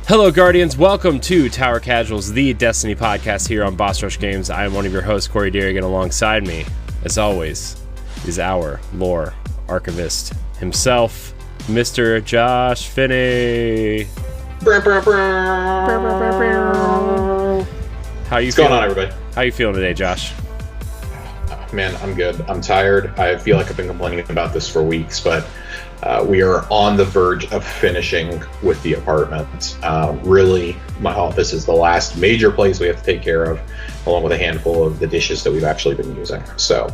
Hello, Guardians. Welcome to Tower Casuals, the Destiny podcast here on Boss Rush Games. I am one of your hosts, Corey Deering, and alongside me, as always, is our lore archivist himself, Mr. Josh Finney. How you What's feeling? going on, everybody? How you feeling today, Josh? Man, I'm good. I'm tired. I feel like I've been complaining about this for weeks, but we are on the verge of finishing with the apartment. Really, my office is the last major place we have to take care of, along with a handful of the dishes that we've actually been using. So,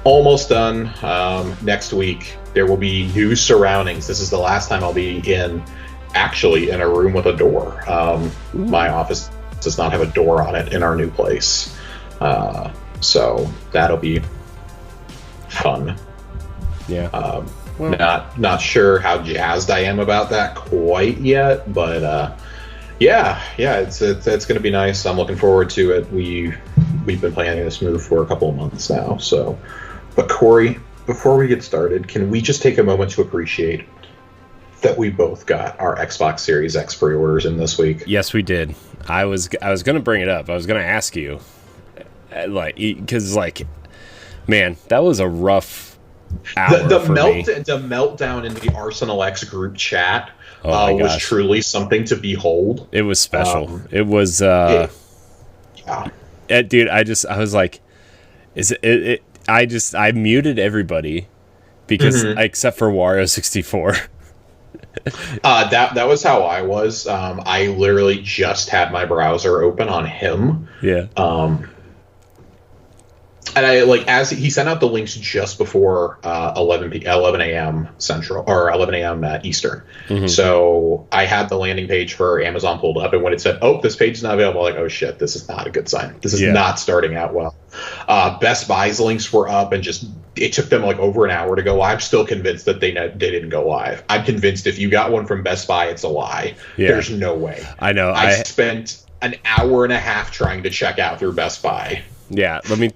almost done. Next week, there will be new surroundings. This is the last time I'll be in a room with a door. My office does not have a door on it in our new place. So that'll be fun. Yeah. Not sure how jazzed I am about that quite yet, but yeah, it's going to be nice. I'm looking forward to it. We've been planning this move for a couple of months now. So, but Corey, before we get started, can we just take a moment to appreciate that we both got our Xbox Series X pre-orders in this week? Yes, we did. I was going to bring it up. I was going to ask you, because man, that was a rough hour the for me. The meltdown in the Arsenal X group chat was gosh. truly something to behold. It was special. It was yeah. dude, I was like, I muted everybody because except for Wario 64. That was how I was. I literally just had my browser open on him. Yeah. And I as he sent out the links just before 11 a.m. Central or 11 a.m. Eastern. So I had the landing page for Amazon pulled up, and when it said, "Oh, this page is not available," like, "Oh shit, this is not a good sign. This is not starting out well." Best Buy's links were up, and it took them over an hour to go live. I'm still convinced that they didn't go live. I'm convinced if you got one from Best Buy, it's a lie. Yeah. There's no way. I know. I spent an hour and a half trying to check out through Best Buy. Yeah, let me.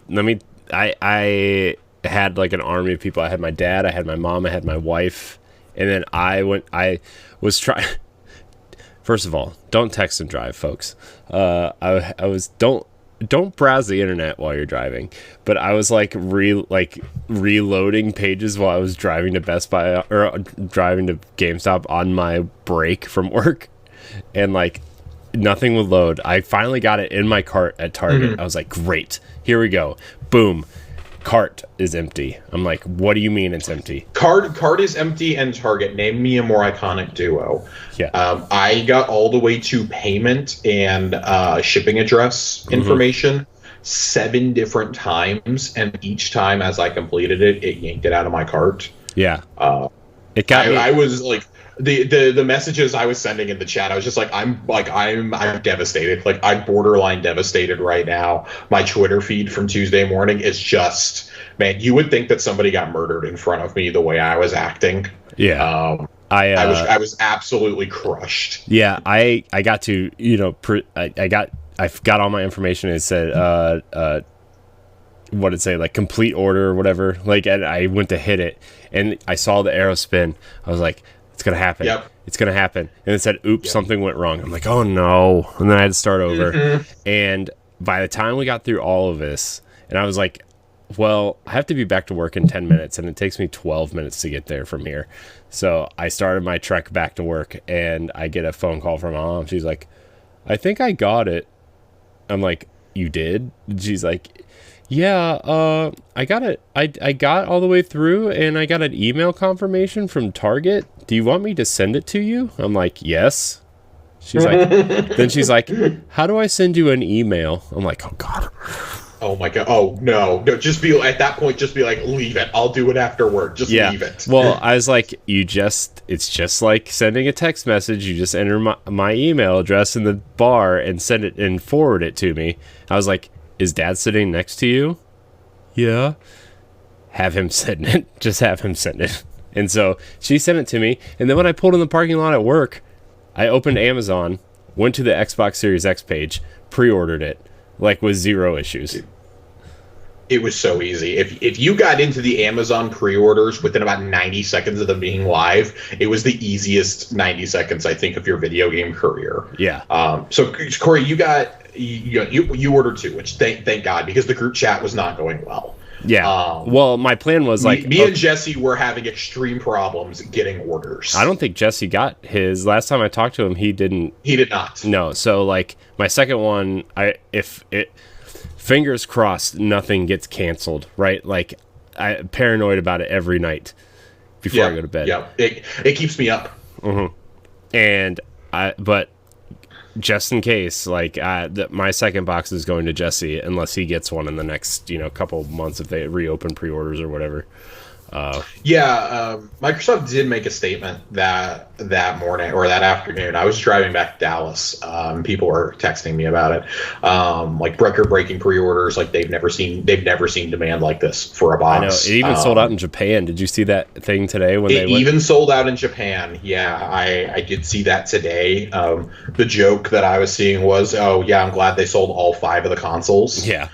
I had an army of people. I had my dad, I had my mom, I had my wife, and then I was trying. First of all, don't text and drive, folks. I was don't browse the internet while you're driving. But I was reloading pages while I was driving to Best Buy or driving to GameStop on my break from work, and nothing would load. I finally got it in my cart at Target. I was like, great, here we go. Boom. Cart is empty. I'm like, what do you mean it's empty? Cart is empty and Target. Name me a more iconic duo. Yeah. I got all the way to payment and shipping address information 7 different times, and each time as I completed it, it yanked it out of my cart. Yeah. It got me. I was the messages I was sending in the chat, I was just I'm devastated. I'm borderline devastated right now. My Twitter feed from Tuesday morning is just, man, you would think that somebody got murdered in front of me the way I was acting. Yeah. I was absolutely crushed. Yeah, I got to, I got all my information. It said what did it say, complete order or whatever. And I went to hit it and I saw the arrow spin. I was like, it's going to happen. Yep. It's going to happen. And it said, oops, something went wrong. I'm like, oh no. And then I had to start over. And by the time we got through all of this, and I was like, well, I have to be back to work in 10 minutes, and it takes me 12 minutes to get there from here. So I started my trek back to work, and I get a phone call from my mom. She's like, I think I got it. I'm like, you did? She's like, yeah, I got it. I got all the way through, and I got an email confirmation from Target. Do you want me to send it to you? I'm like, yes. She's like, then she's like, how do I send you an email? I'm like, oh God. Oh my God. Oh no. Just be at that point, just be like, leave it. I'll do it after work. Just leave it. Well, I was like, it's just like sending a text message. You just enter my email address in the bar and send it and forward it to me. I was like, is Dad sitting next to you? Yeah. Have him send it. Just have him send it. And so she sent it to me. And then when I pulled in the parking lot at work, I opened Amazon, went to the Xbox Series X page, pre-ordered it, with 0 issues. It was so easy. If you got into the Amazon pre-orders within about 90 seconds of them being live, it was the easiest 90 seconds, I think, of your video game career. Yeah. So Corey, you ordered 2, which thank God, because the group chat was not going well. Yeah. Well, my plan was me and Jesse were having extreme problems getting orders. I don't think Jesse got his. Last time I talked to him, he didn't. He did not. No. So like my second one, fingers crossed, nothing gets canceled, right? Like, I'm paranoid about it every night before I go to bed. Yeah, it keeps me up. Mm-hmm. But just in case, like, my second box is going to Jesse unless he gets one in the next, couple of months if they reopen pre-orders or whatever. Microsoft did make a statement that morning or that afternoon. I was driving back to Dallas. People were texting me about it. Like record-breaking pre-orders, like they've never seen demand like this for a box. I know it even sold out in Japan. Did you see that thing today when they even sold out in Japan? Yeah, I did see that today. The joke that I was seeing was, oh yeah, I'm glad they sold all 5 of the consoles. Yeah.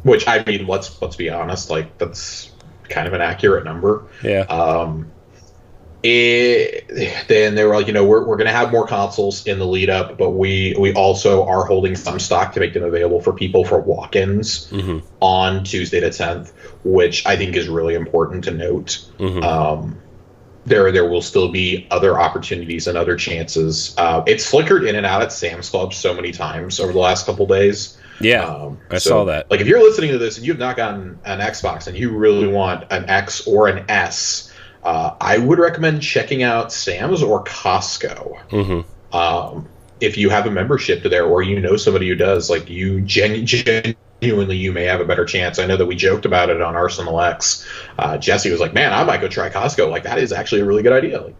Which, I mean, let's be honest, like that's kind of an accurate number. Yeah. Then they were like, we're going to have more consoles in the lead up, but we also are holding some stock to make them available for people for walk-ins on Tuesday the 10th, which I think is really important to note. There will still be other opportunities and other chances. It's flickered in and out at Sam's Club so many times over the last couple days. Yeah, I saw that. Like, if you're listening to this and you've not gotten an Xbox and you really want an X or an S, I would recommend checking out Sam's or Costco. If you have a membership to there or somebody who does, like, you genuinely you may have a better chance. I know that we joked about it on Arsenal X. Jesse was like, man, I might go try Costco. Like, that is actually a really good idea. Like,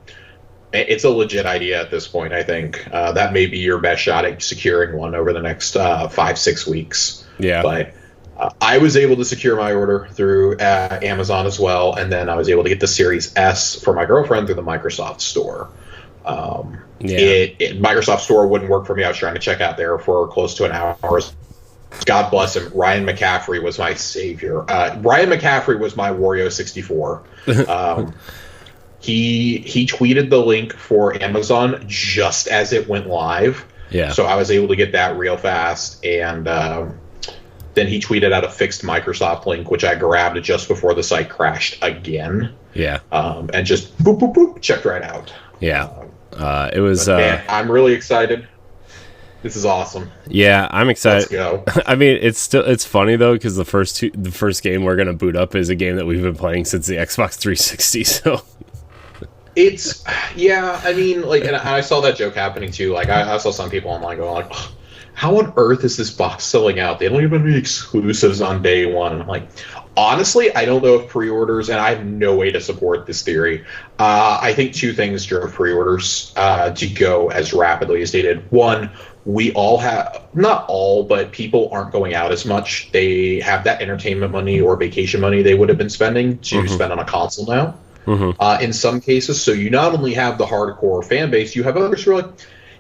it's a legit idea at this point, I think. That may be your best shot at securing one over the next 5-6 weeks. Yeah. But I was able to secure my order through Amazon as well, and then I was able to get the Series S for my girlfriend through the Microsoft Store. Microsoft Store wouldn't work for me. I was trying to check out there for close to an hour. God bless him. Ryan McCaffrey was my savior. Ryan McCaffrey was my Wario 64. He tweeted the link for Amazon just as it went live. Yeah. So I was able to get that real fast. And then he tweeted out a fixed Microsoft link, which I grabbed just before the site crashed again. Yeah. And just boop, boop, boop, checked right out. Yeah. It was... man, I'm really excited. This is awesome. Yeah, I'm excited. Let's go. I mean, it's funny though, because the first game we're gonna boot up is a game that we've been playing since the Xbox 360. So I mean, like, and I saw that joke happening too. Like, I saw some people online going like, oh, how on earth is this box selling out? They don't even have any exclusives on day one. And I'm like, honestly, I don't know if pre-orders, and I have no way to support this theory. I think 2 things drove pre-orders to go as rapidly as they did. One, we all have, not all, but people aren't going out as much. They have that entertainment money or vacation money they would have been spending to spend on a console now. In some cases, so you not only have the hardcore fan base, you have others who are like,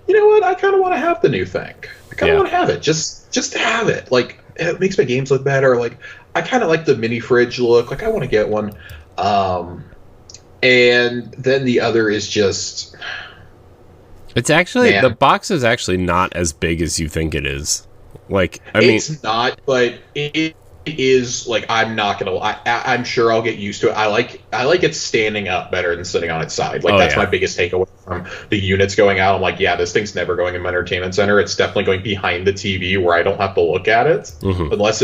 you know what, I kind of want to have the new thing. I kind of want to have it, just to have it. Like, it makes my games look better. Like, I kind of like the mini fridge look. Like, I want to get one. And then the other is just... It's actually... Man. The box is actually not as big as you think it is. Like, it's not, but it is, like, I'm not gonna. I'm sure I'll get used to it. I like it standing up better than sitting on its side. Like, that's my biggest takeaway from the units going out. I'm like, yeah, this thing's never going in my entertainment center. It's definitely going behind the TV where I don't have to look at it, unless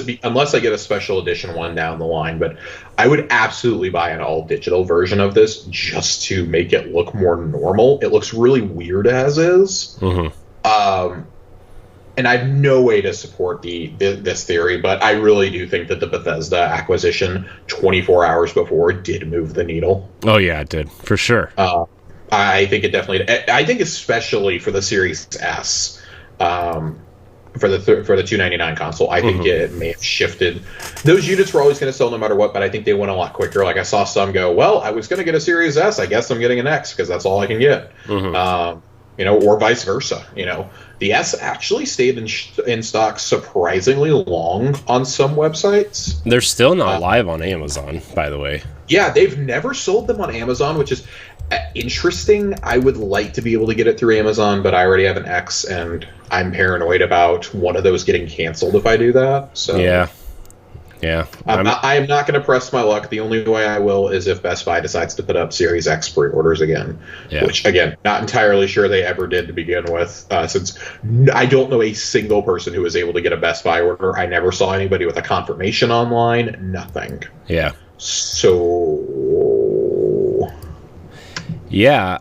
I get a special edition one down the line. But I would absolutely buy an all digital version of this just to make it look more normal. It looks really weird as is. And I have no way to support this theory, but I really do think that the Bethesda acquisition 24 hours before did move the needle. Oh, yeah, it did, for sure. I think it definitely... I think especially for the Series S, for the $299 console, I think it may have shifted. Those units were always going to sell no matter what, but I think they went a lot quicker. Like, I saw some go, well, I was going to get a Series S. I guess I'm getting an X because that's all I can get. or vice versa. The S actually stayed in stock surprisingly long on some websites. They're still not live on Amazon, by the way. Yeah, they've never sold them on Amazon, which is interesting. I would like to be able to get it through Amazon, but I already have an X, and I'm paranoid about one of those getting canceled if I do that. So yeah. I am not going to press my luck. The only way I will is if Best Buy decides to put up Series X pre-orders again, which, again, not entirely sure they ever did to begin with, since I don't know a single person who was able to get a Best Buy order. I never saw anybody with a confirmation online. Nothing. Yeah. So... yeah.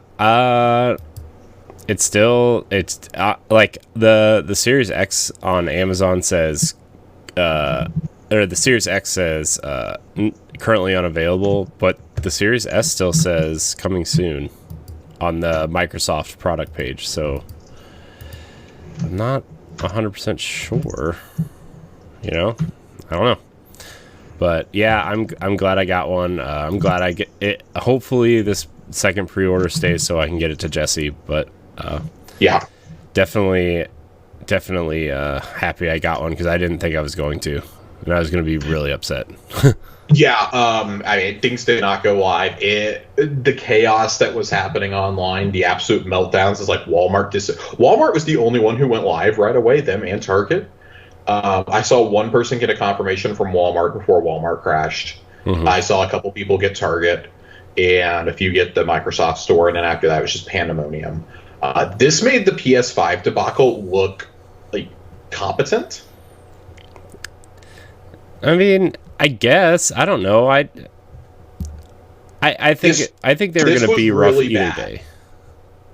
It's still... It's like the Series X on Amazon says... or the Series X says currently unavailable, but the Series S still says coming soon on the Microsoft product page. So I'm not 100% sure. I don't know. But yeah, I'm glad I got one. I'm glad I get it. Hopefully this second pre-order stays so I can get it to Jesse. But yeah, definitely happy I got one because I didn't think I was going to. And I was going to be really upset. Yeah, I mean, things did not go live. The chaos that was happening online, the absolute meltdowns, is like Walmart. Walmart was the only one who went live right away, them and Target. I saw one person get a confirmation from Walmart before Walmart crashed. Mm-hmm. I saw a couple people get Target, and a few get the Microsoft Store, and then after that, it was just pandemonium. This made the PS5 debacle look like competent. I mean, I guess I don't know. I think they were going to be rough really either bad. day.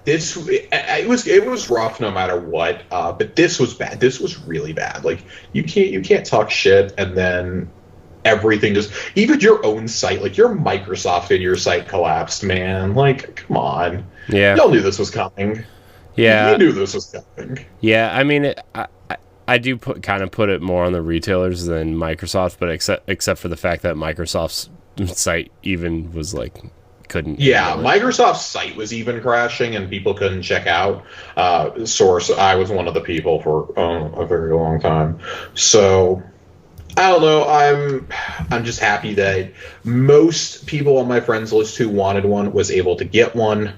It was rough no matter what. But this was bad. This was really bad. Like you can't talk shit and then everything just, even your own site, like your Microsoft and your site collapsed, man. Like, come on. Yeah, y'all knew this was coming. Yeah, you knew this was coming. Yeah, I mean, I do put it more on the retailers than Microsoft, but except for the fact that Microsoft's site even was like couldn't. Yeah, Microsoft's site was even crashing and people couldn't check out. Source, I was one of the people for a very long time. So I don't know. I'm just happy that most people on my friends list who wanted one was able to get one.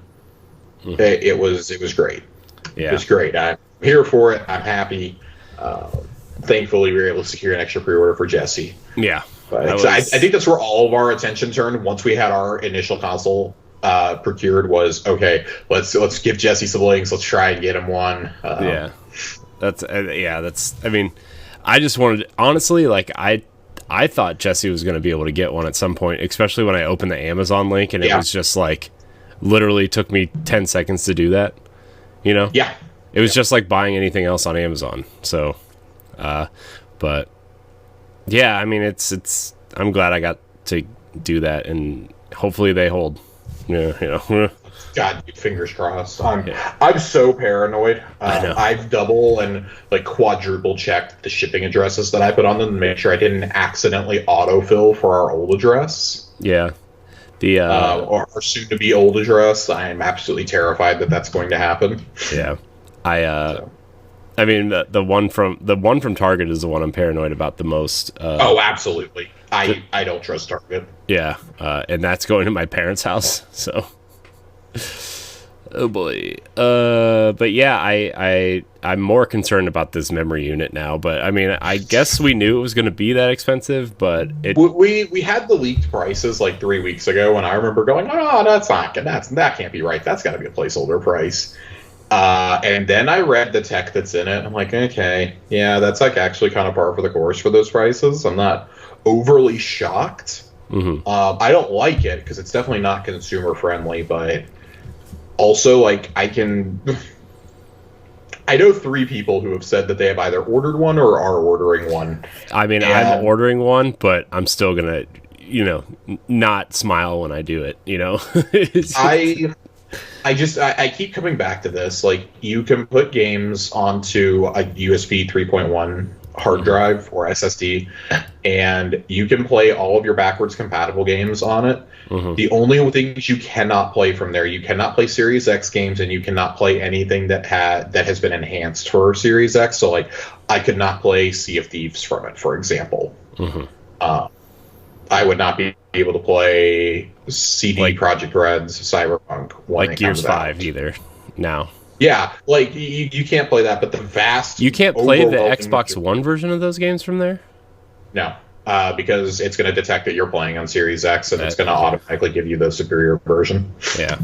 Mm-hmm. It was great. Yeah, it was great. I'm here for it. I'm happy. Thankfully, we were able to secure an extra pre-order for Jesse. Yeah, but I think that's where all of our attention turned once we had our initial console procured. Was okay. Let's give Jesse some links. Let's try and get him one. That's. I mean, I just wanted, honestly, like I thought Jesse was going to be able to get one at some point, especially when I opened the Amazon link and it was just like literally took me 10 seconds to do that. Yeah. It was just like buying anything else on Amazon. So, but yeah, I mean, it's. I'm glad I got to do that, and hopefully they hold. Yeah, God, fingers crossed. I'm so paranoid. I've double and like quadruple checked the shipping addresses that I put on them to make sure I didn't accidentally autofill for our old address. Yeah. Or our soon-to-be old address. I'm absolutely terrified that that's going to happen. Yeah. I mean, the one from Target is the one I'm paranoid about the most. Oh, absolutely. I don't trust Target. Yeah, and that's going to my parents' house. So, oh boy. But yeah, I'm more concerned about this memory unit now. But I mean, I guess we knew it was going to be that expensive. But we had the leaked prices like 3 weeks ago, and I remember going, "Oh, that can't be right. That's got to be a placeholder price." And then I read the tech that's in it. I'm like, okay, yeah, that's like actually kind of par for the course for those prices. I'm not overly shocked. Mm-hmm. I don't like it because it's definitely not consumer friendly, but also like I know 3 people who have said that they have either ordered one or are ordering one. I mean, I'm ordering one, but I'm still gonna, not smile when I do it. I keep coming back to this. Like, you can put games onto a USB 3.1 hard drive or SSD, and you can play all of your backwards compatible games on it. The only things you cannot play from there, you cannot play Series X games, and you cannot play anything that has been enhanced for Series X. So, like, I could not play Sea of Thieves from it, for example. I would not be able to play CD Projekt Red's Cyberpunk when like Gears 5 either now. Yeah, like you can't play that, but the vast you can't play the Xbox One version of those games from there. No, because it's going to detect that you're playing on Series X, and it's going to automatically give you the superior version. Yeah.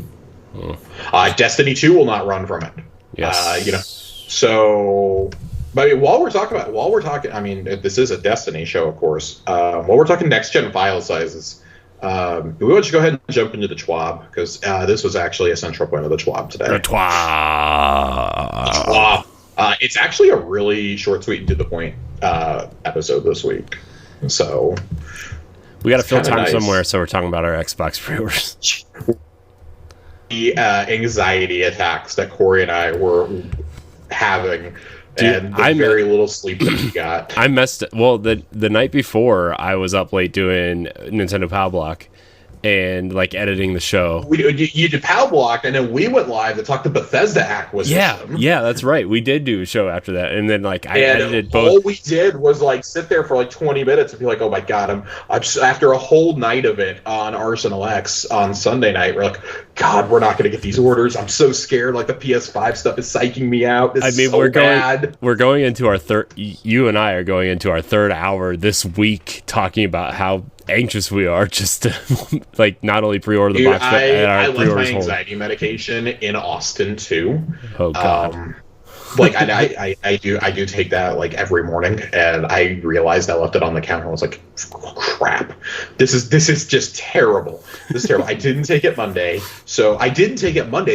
Destiny 2 will not run from it. Yes. So. But I mean, while we're talking, I mean, this is a Destiny show, of course. While we're talking next-gen file sizes, we want to just go ahead and jump into the TWAB, because this was actually a central point of the TWAB today. The TWAB. It's actually a really short, sweet, and to the point episode this week. So we got to fill time somewhere, so we're talking about our Xbox pre-orders. The anxiety attacks that Corey and I were having. Dude, and the very little sleep that we got. I messed. Well, the night before, I was up late doing Nintendo Power Block and like editing the show. You did Power Block, and then we went live to talk to Bethesda acquisition. Yeah, that's right. We did do a show after that, and then like I edited both. All we did was like sit there for like 20 minutes and be like, "Oh my god!" I'm just, after a whole night of it on Arsenal X on Sunday night, we're like, "God, we're not going to get these orders. I'm so scared. Like the PS5 stuff is psyching me out. This is so bad." We're going into our third. You and I are going into our third hour this week talking about how anxious we are just to like not only pre-order the box, but I left my anxiety medication in Austin too. Oh god. Like I do take that like every morning, and I realized I left it on the counter. I was like, crap, this is just terrible. This is terrible. I didn't take it Monday,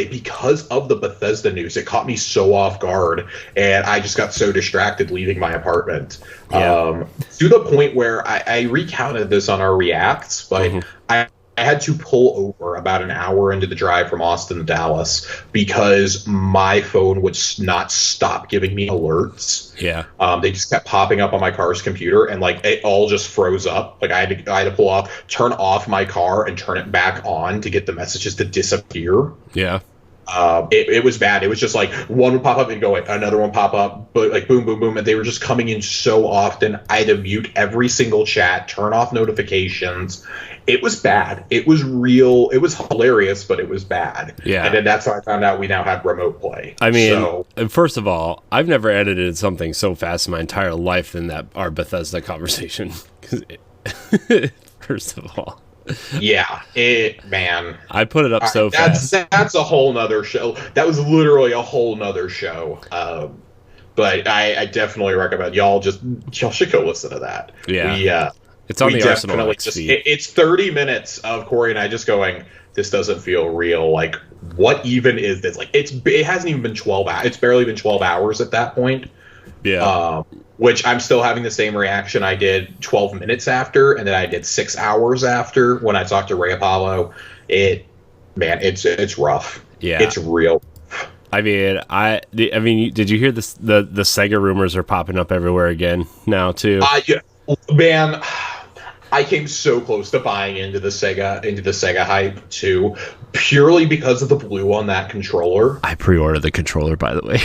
because of the Bethesda news. It caught me so off guard, and I just got so distracted leaving my apartment. To the point where I recounted this on our reacts, but I had to pull over about an hour into the drive from Austin to Dallas because my phone would not stop giving me alerts. Yeah. They just kept popping up on my car's computer, and like it all just froze up. Like I had to pull off, turn off my car, and turn it back on to get the messages to disappear. Yeah. It was bad. It was just like one would pop up and go away, another one pop up, but like boom, boom, boom, and they were just coming in so often. I had to mute every single chat, turn off notifications. It was bad. It was real. It was hilarious, but it was bad. Yeah. And then that's how I found out we now had remote play. I mean, first of all, I've never edited something so fast in my entire life than that our Bethesda conversation. First of all. Yeah, man. I put it up so fast. That's a whole nother show. That was literally a whole nother show. But I definitely recommend y'all should go listen to that. Yeah. It's on the Arsenal X feed. It's 30 minutes of Corey and I just going, this doesn't feel real. Like, what even is this? Like, it hasn't even been 12 hours. It's barely been 12 hours at that point. Yeah. Which I'm still having the same reaction I did 12 minutes after, and then I did 6 hours after when I talked to Ray Apollo. It's rough. Yeah. It's real. I mean, did you hear this? The Sega rumors are popping up everywhere again now too. Man, I came so close to buying into the Sega hype too, purely because of the blue on that controller. I pre-ordered the controller, by the way.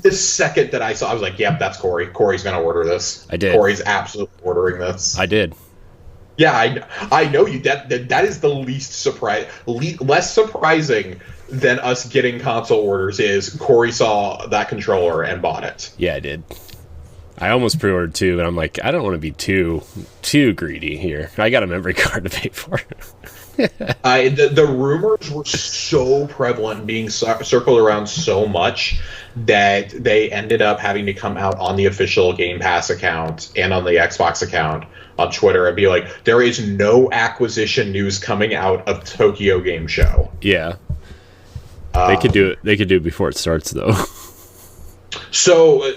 The second that I saw, I was like, "Yep, that's Corey. Corey's gonna order this." I did. Corey's absolutely ordering this. I did. Yeah, I know you. That is the less surprising than us getting console orders is Corey saw that controller and bought it. Yeah, I did. I almost pre-ordered 2, and I'm like, I don't want to be too greedy here. I got a memory card to pay for. The rumors were so prevalent, being circled around so much that they ended up having to come out on the official Game Pass account and on the Xbox account on Twitter and be like, there is no acquisition news coming out of Tokyo Game Show. Yeah. They could do it. They could do it before it starts, though. So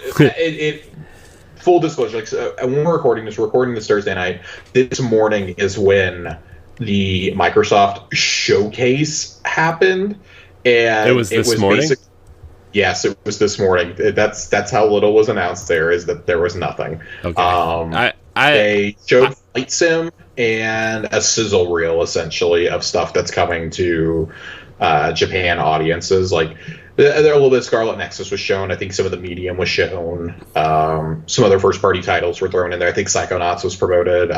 full disclosure, when we're recording this Thursday night. This morning is when the Microsoft showcase happened, And it was this morning. Yes, it was this morning. That's how little was announced. There is that there was nothing. Okay. They showed Flight Sim and a sizzle reel, essentially, of stuff that's coming to Japan audiences. Like, there a little bit of Scarlet Nexus was shown. I think some of the Medium was shown. Some other first-party titles were thrown in there. I think Psychonauts was promoted.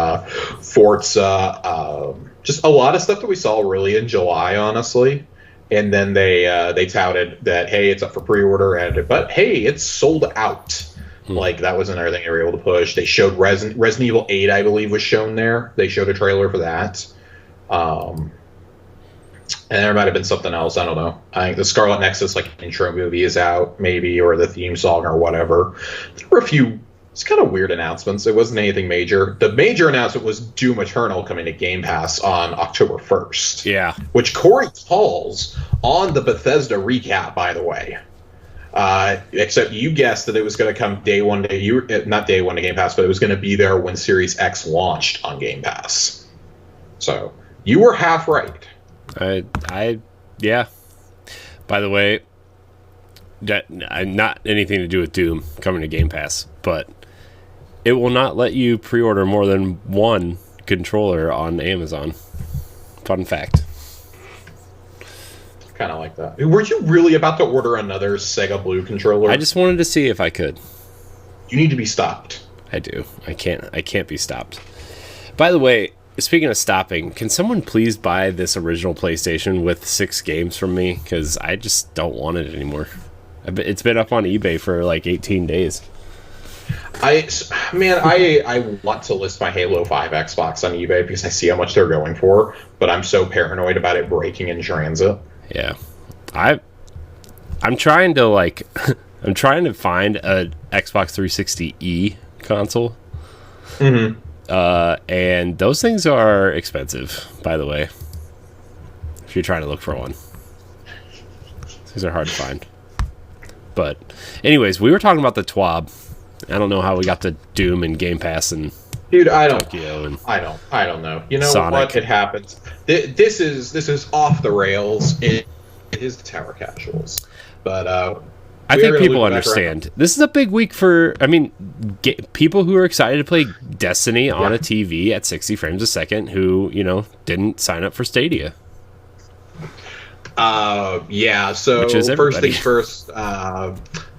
Forza. Just a lot of stuff that we saw really in July, honestly. And then they touted that, hey, it's up for pre-order, but hey, it's sold out. Like, that was another thing they were able to push. They showed Resident Evil 8, I believe, was shown there. They showed a trailer for that. And there might have been something else. I don't know. I think the Scarlet Nexus, like, intro movie is out, maybe, or the theme song or whatever. There were a few... It's kind of weird announcements. It wasn't anything major. The major announcement was Doom Eternal coming to Game Pass on October 1st. Yeah. Which Corey calls on the Bethesda recap, by the way. Except you guessed that it was going to come day one to not day one to Game Pass, but it was going to be there when Series X launched on Game Pass. So you were half right. Yeah. By the way, not anything to do with Doom coming to Game Pass, but it will not let you pre-order more than one controller on Amazon. Fun fact. Kind of like that. Were you really about to order another Sega Blue controller? I just wanted to see if I could. You need to be stopped. I do. I can't be stopped. By the way, speaking of stopping, can someone please buy this original PlayStation with 6 games from me? Because I just don't want it anymore. It's been up on eBay for like 18 days. I want to list my Halo 5 Xbox on eBay because I see how much they're going for, but I'm so paranoid about it breaking in transit. Yeah. I'm trying to I'm trying to find a Xbox 360e console. Mm-hmm. And those things are expensive, by the way. If you're trying to look for one. These are hard to find. But anyways, we were talking about the TWAB. I don't know how we got to Doom and Game Pass and dude, I don't know. You know Sonic. What? It happens. This is off the rails. It is Tower Casuals, but I think people understand. This is a big week for. I mean, people who are excited to play Destiny on a TV at 60 frames a second, who didn't sign up for Stadia. So first things first.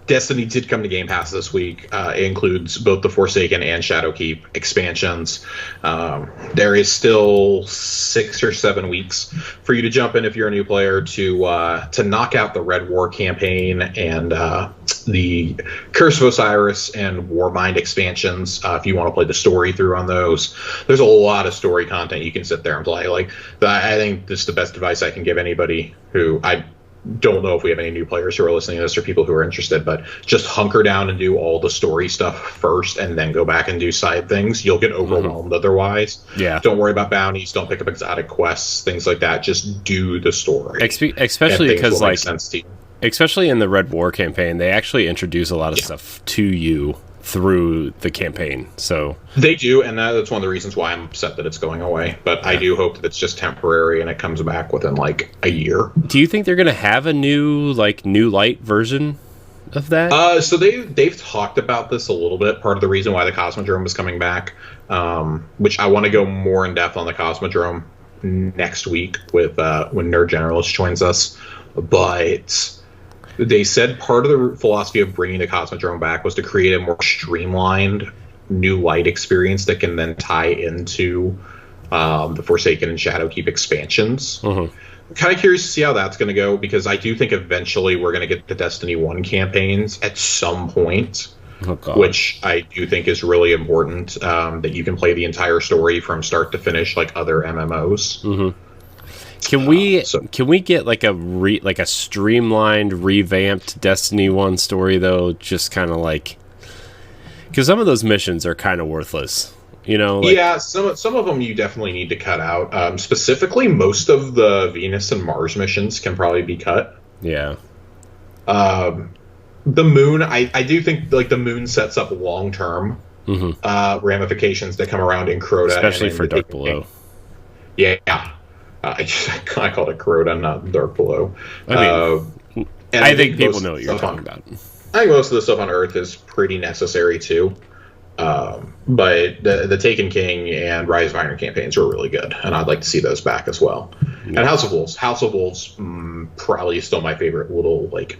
Destiny did come to Game Pass this week. It includes both the Forsaken and Shadowkeep expansions. There is still 6 or 7 weeks for you to jump in if you're a new player to knock out the Red War campaign and the Curse of Osiris and Warmind expansions. If you want to play the story through on those, there's a lot of story content you can sit there and play. Like, I think this is the best advice I can give anybody who I don't know if we have any new players who are listening to this or people who are interested, but just hunker down and do all the story stuff first and then go back and do side things. You'll get overwhelmed otherwise. Yeah. Don't worry about bounties. Don't pick up exotic quests, things like that. Just do the story. Especially because, especially in the Red War campaign, they actually introduce a lot of stuff to you through the campaign. So they do, and that's one of the reasons why I'm upset that it's going away. But I do hope that it's just temporary and it comes back within like a year. Do you think they're going to have a new light version of that? So they've talked about this a little bit. Part of the reason why the Cosmodrome is coming back, which I want to go more in depth on the Cosmodrome next week with when Nerd Generalist joins us, but they said part of the philosophy of bringing the Cosmodrome back was to create a more streamlined new light experience that can then tie into the Forsaken and Shadowkeep expansions. I'm kind of curious to see how that's going to go, because I do think eventually we're going to get the Destiny 1 campaigns at some point, which I do think is really important, that you can play the entire story from start to finish like other MMOs. Can we get like a streamlined, revamped Destiny 1 story though? Just kind of because some of those missions are kind of worthless, some of them you definitely need to cut out. Specifically, most of the Venus and Mars missions can probably be cut. Yeah. The moon, I do think the moon sets up long term ramifications that come around in Crota, especially for Dark Below. Yeah. I called it Corroda, not Dark Below. I think people know what you're talking about. I think most of the stuff on Earth is pretty necessary too. But the Taken King and Rise of Iron campaigns were really good, and I'd like to see those back as well. Yeah. And House of Wolves, probably still my favorite little like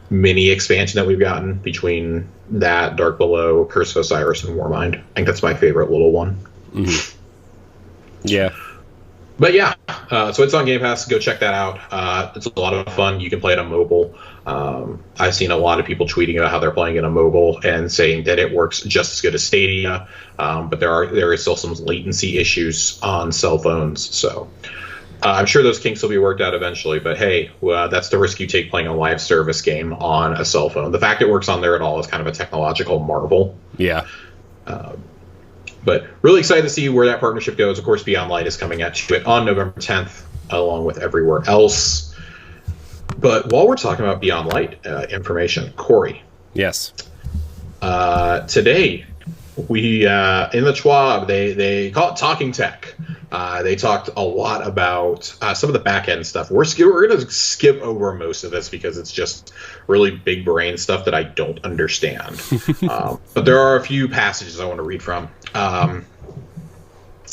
mini expansion that we've gotten between that, Dark Below, Curse of Osiris, and Warmind. I think that's my favorite little one. Mm-hmm. Yeah. But yeah, so it's on Game Pass. Go check that out. It's a lot of fun. You can play it on mobile. I've seen a lot of people tweeting about how they're playing it on mobile and saying that it works just as good as Stadia, but there is still some latency issues on cell phones. So I'm sure those kinks will be worked out eventually. But hey, that's the risk you take playing a live service game on a cell phone. The fact it works on there at all is kind of a technological marvel. Yeah. But really excited to see where that partnership goes. Of course, Beyond Light is coming at you on November 10th, along with everywhere else. But while we're talking about Beyond Light information, Corey. Yes. Today, we in the Schwab, they call it Talking Tech. They talked a lot about some of the back end stuff. We're going to skip over most of this because it's just really big brain stuff that I don't understand. But there are a few passages I want to read from.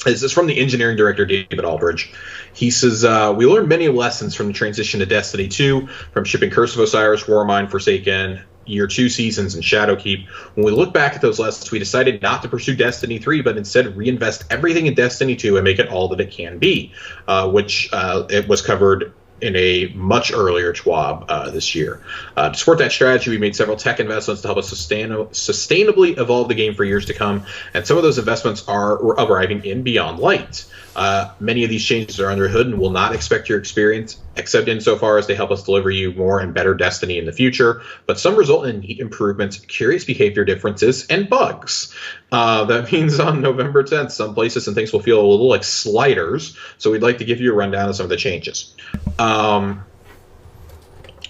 This is from the engineering director, David Aldridge. He says, we learned many lessons from the transition to Destiny 2, from shipping Curse of Osiris, Warmind, Forsaken, Year 2 seasons, and Shadowkeep. When we look back at those lessons, we decided not to pursue Destiny 3, but instead reinvest everything in Destiny 2 and make it all that it can be, which it was covered in a much earlier Schwab this year. To support that strategy, we made several tech investments to help us sustainably evolve the game for years to come, and some of those investments are arriving in Beyond Light. Many of these changes are under the hood and will not expect your experience, except insofar as they help us deliver you more and better Destiny in the future, but some result in neat improvements, curious behavior differences, and bugs. That means on November 10th, some places and things will feel a little like sliders, so we'd like to give you a rundown of some of the changes.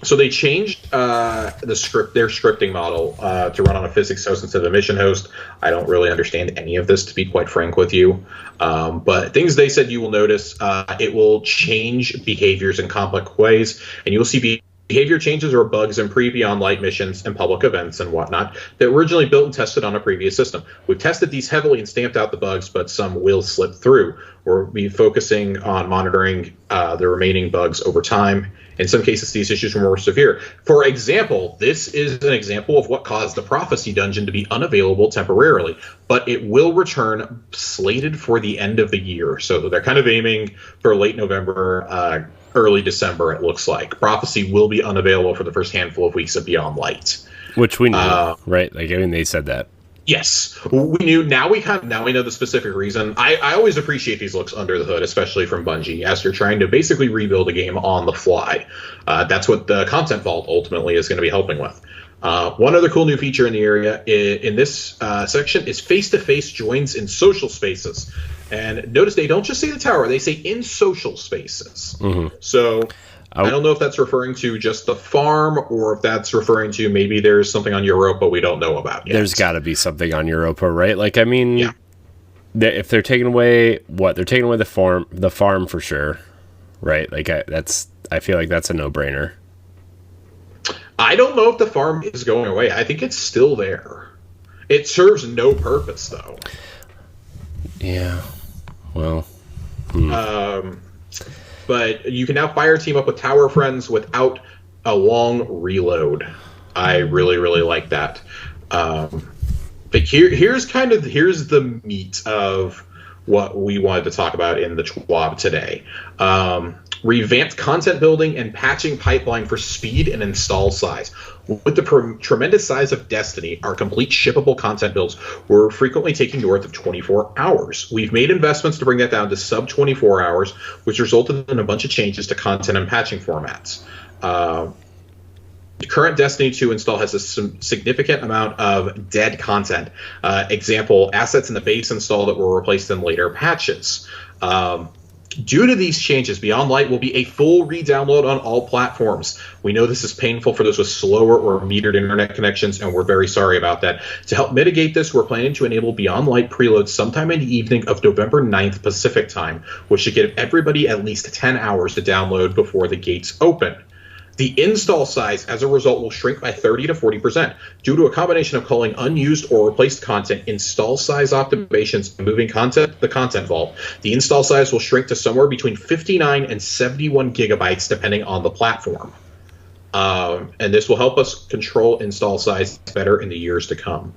So they changed their scripting model to run on a physics host instead of a mission host. I don't really understand any of this, to be quite frank with you. But things they said you will notice, it will change behaviors in complex ways, and you will see behavior changes or bugs in pre-Beyond Light missions and public events and whatnot that were originally built and tested on a previous system. We've tested these heavily and stamped out the bugs, but some will slip through. We'll be focusing on monitoring the remaining bugs over time. In some cases, these issues are more severe. For example, this is an example of what caused the Prophecy Dungeon to be unavailable temporarily, but it will return slated for the end of the year. So they're kind of aiming for late November, early December, it looks like. Prophecy will be unavailable for the first handful of weeks of Beyond Light. Which we knew, right? Like, I mean, they said that. Yes, we knew. Now we know the specific reason. I always appreciate these looks under the hood, especially from Bungie, as you're trying to basically rebuild a game on the fly. That's what the Content Vault ultimately is going to be helping with. One other cool new feature in the area in this section is face-to-face joins in social spaces. And notice they don't just say the tower; they say in social spaces. Mm-hmm. So I don't know if that's referring to just the farm or if that's referring to maybe there's something on Europa we don't know about yet. There's got to be something on Europa, right? Like, I mean, yeah. If they're taking away they're taking away the farm for sure, right? Like, I feel like that's a no-brainer. I don't know if the farm is going away. I think it's still there. It serves no purpose, though. Yeah. Well. But you can now fire team up with tower friends without a long reload. I really, really like that. But here's the meat of what we wanted to talk about in the Schwab today. Revamped content building and patching pipeline for speed and install size. With the tremendous size of Destiny, our complete shippable content builds were frequently taking north of 24 hours. We've made investments to bring that down to sub 24 hours, which resulted in a bunch of changes to content and patching formats. The current Destiny 2 install has a significant amount of dead content. Example, assets in the base install that were replaced in later patches. Due to these changes, Beyond Light will be a full re-download on all platforms. We know this is painful for those with slower or metered internet connections, and we're very sorry about that. To help mitigate this, we're planning to enable Beyond Light preload sometime in the evening of November 9th Pacific time, which should give everybody at least 10 hours to download before the gates open. The install size, as a result, will shrink by 30 to 40% due to a combination of culling unused or replaced content, install size optimizations, and moving the content vault. The install size will shrink to somewhere between 59 and 71 gigabytes, depending on the platform. And this will help us control install size better in the years to come.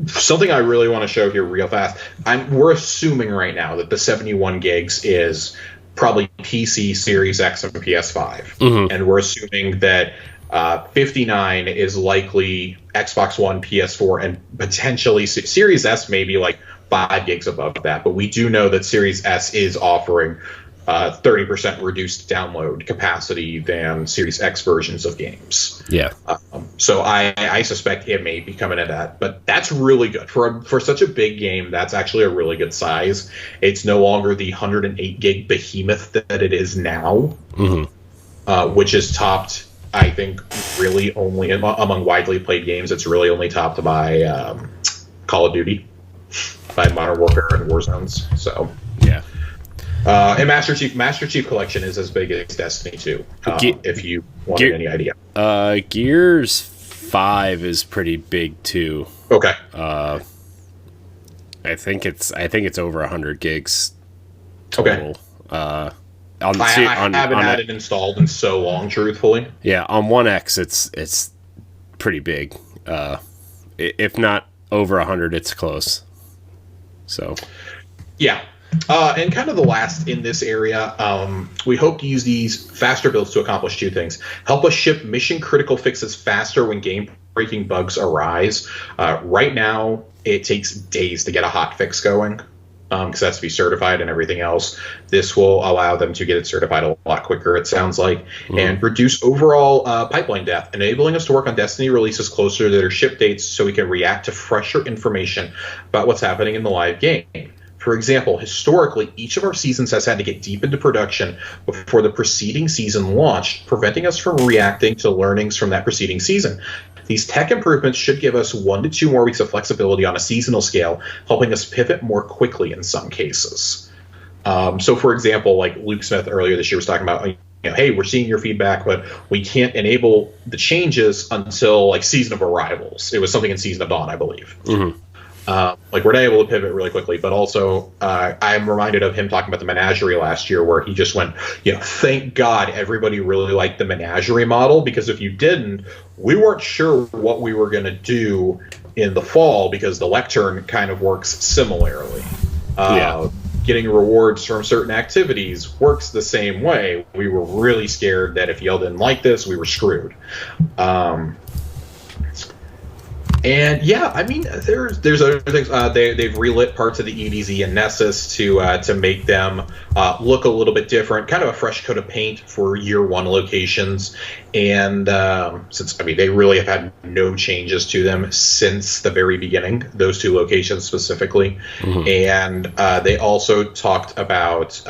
Something I really want to show here real fast. We're assuming right now that the 71 gigs is probably PC, Series X, and PS5. And we're assuming that 59 is likely Xbox One, PS4, and potentially Series S, maybe like 5 gigs above that. But we do know that Series S is offering 30% reduced download capacity than Series X versions of games. Yeah. So I suspect it may be coming at that, but that's really good for such a big game. That's actually a really good size. It's no longer the 108 gig behemoth that it is now, which is topped, I think, really only among widely played games. It's really only topped by Call of Duty, by Modern Warfare and Warzones. So yeah. And Master Chief Collection is as big as Destiny 2, if you want any idea. Gears 5 is pretty big too. Okay. I think it's over 100 gigs total. Okay. I haven't had it installed in so long, truthfully. Yeah, on One X it's pretty big. If not over 100, it's close. So. Yeah. And kind of the last in this area, we hope to use these faster builds to accomplish 2 things. Help us ship mission-critical fixes faster when game-breaking bugs arise. Right now, it takes days to get a hot fix going, because it has to be certified and everything else. This will allow them to get it certified a lot quicker, it sounds like, and reduce overall pipeline death, enabling us to work on Destiny releases closer to their ship dates so we can react to fresher information about what's happening in the live game. For example, historically, each of our seasons has had to get deep into production before the preceding season launched, preventing us from reacting to learnings from that preceding season. These tech improvements should give us 1 to 2 more weeks of flexibility on a seasonal scale, helping us pivot more quickly in some cases. So, for example, like Luke Smith earlier this year was talking about, hey, we're seeing your feedback, but we can't enable the changes until like Season of Arrivals. It was something in Season of Dawn, I believe. We're not able to pivot really quickly, but also I'm reminded of him talking about the Menagerie last year, where he just went, thank God everybody really liked the Menagerie model, because if you didn't, we weren't sure what we were going to do in the fall, because the lectern kind of works similarly. Getting rewards from certain activities works the same way. We were really scared that if y'all didn't like this, we were screwed. And yeah, I mean, there's other things. They've relit parts of the EDZ and Nessus to make them look a little bit different, kind of a fresh coat of paint for year 1 locations. And since they really have had no changes to them since the very beginning, those 2 locations specifically. And they also talked about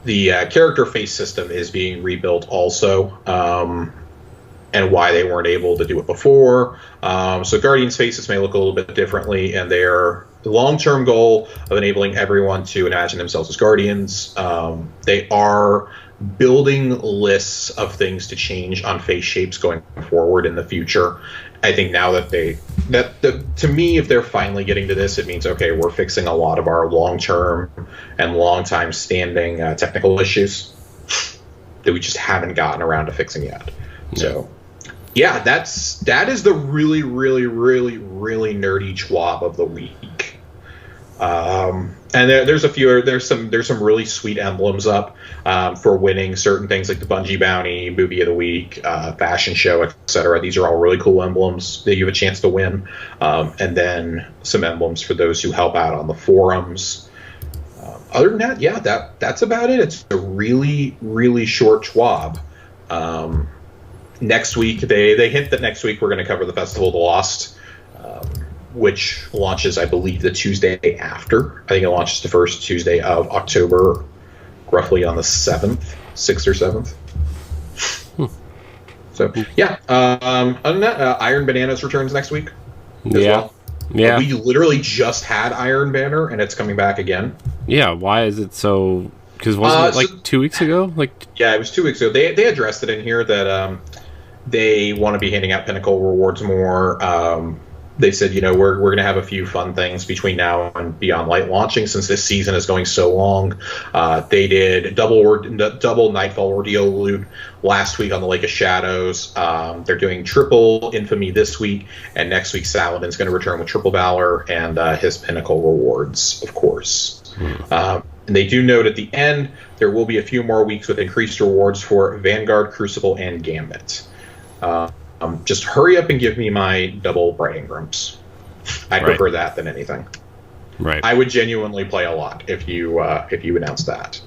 the character face system is being rebuilt also. And why they weren't able to do it before. So Guardians' faces may look a little bit differently, and their long-term goal of enabling everyone to imagine themselves as Guardians. They are building lists of things to change on face shapes going forward in the future. I think now that to me, if they're finally getting to this, it means, okay, we're fixing a lot of our long-term and long-time standing technical issues that we just haven't gotten around to fixing yet. So, yeah, that is the really, really, really, really nerdy Schwab of the week. And there's some really sweet emblems up for winning certain things like the Bungie Bounty, Movie of the Week, Fashion Show, etc. These are all really cool emblems that you have a chance to win. And then some emblems for those who help out on the forums. Other than that, yeah, that's about it. It's a really, really short Schwab. Next week, they hint that next week we're going to cover the Festival of the Lost. which launches, I believe, the Tuesday after. I think it launches the first Tuesday of October, roughly on the 7th, 6th or 7th. So, yeah. Other than that, Iron Bananas returns next week as well. Yeah. We literally just had Iron Banner, and it's coming back again. Yeah, why is it so... Because wasn't it like 2 weeks ago? Yeah, it was 2 weeks ago. They addressed it in here that they want to be handing out Pinnacle rewards more. They said, we're going to have a few fun things between now and Beyond Light launching since this season is going so long. They did double Nightfall Ordeal loot last week on the Lake of Shadows. They're doing triple Infamy this week, and next week Saladin's going to return with triple Valor and his Pinnacle rewards, of course. And they do note at the end there will be a few more weeks with increased rewards for Vanguard, Crucible, and Gambit. Just hurry up and give me my double Bright Ingrams. I'd prefer that than anything. Right. I would genuinely play a lot if you announce that.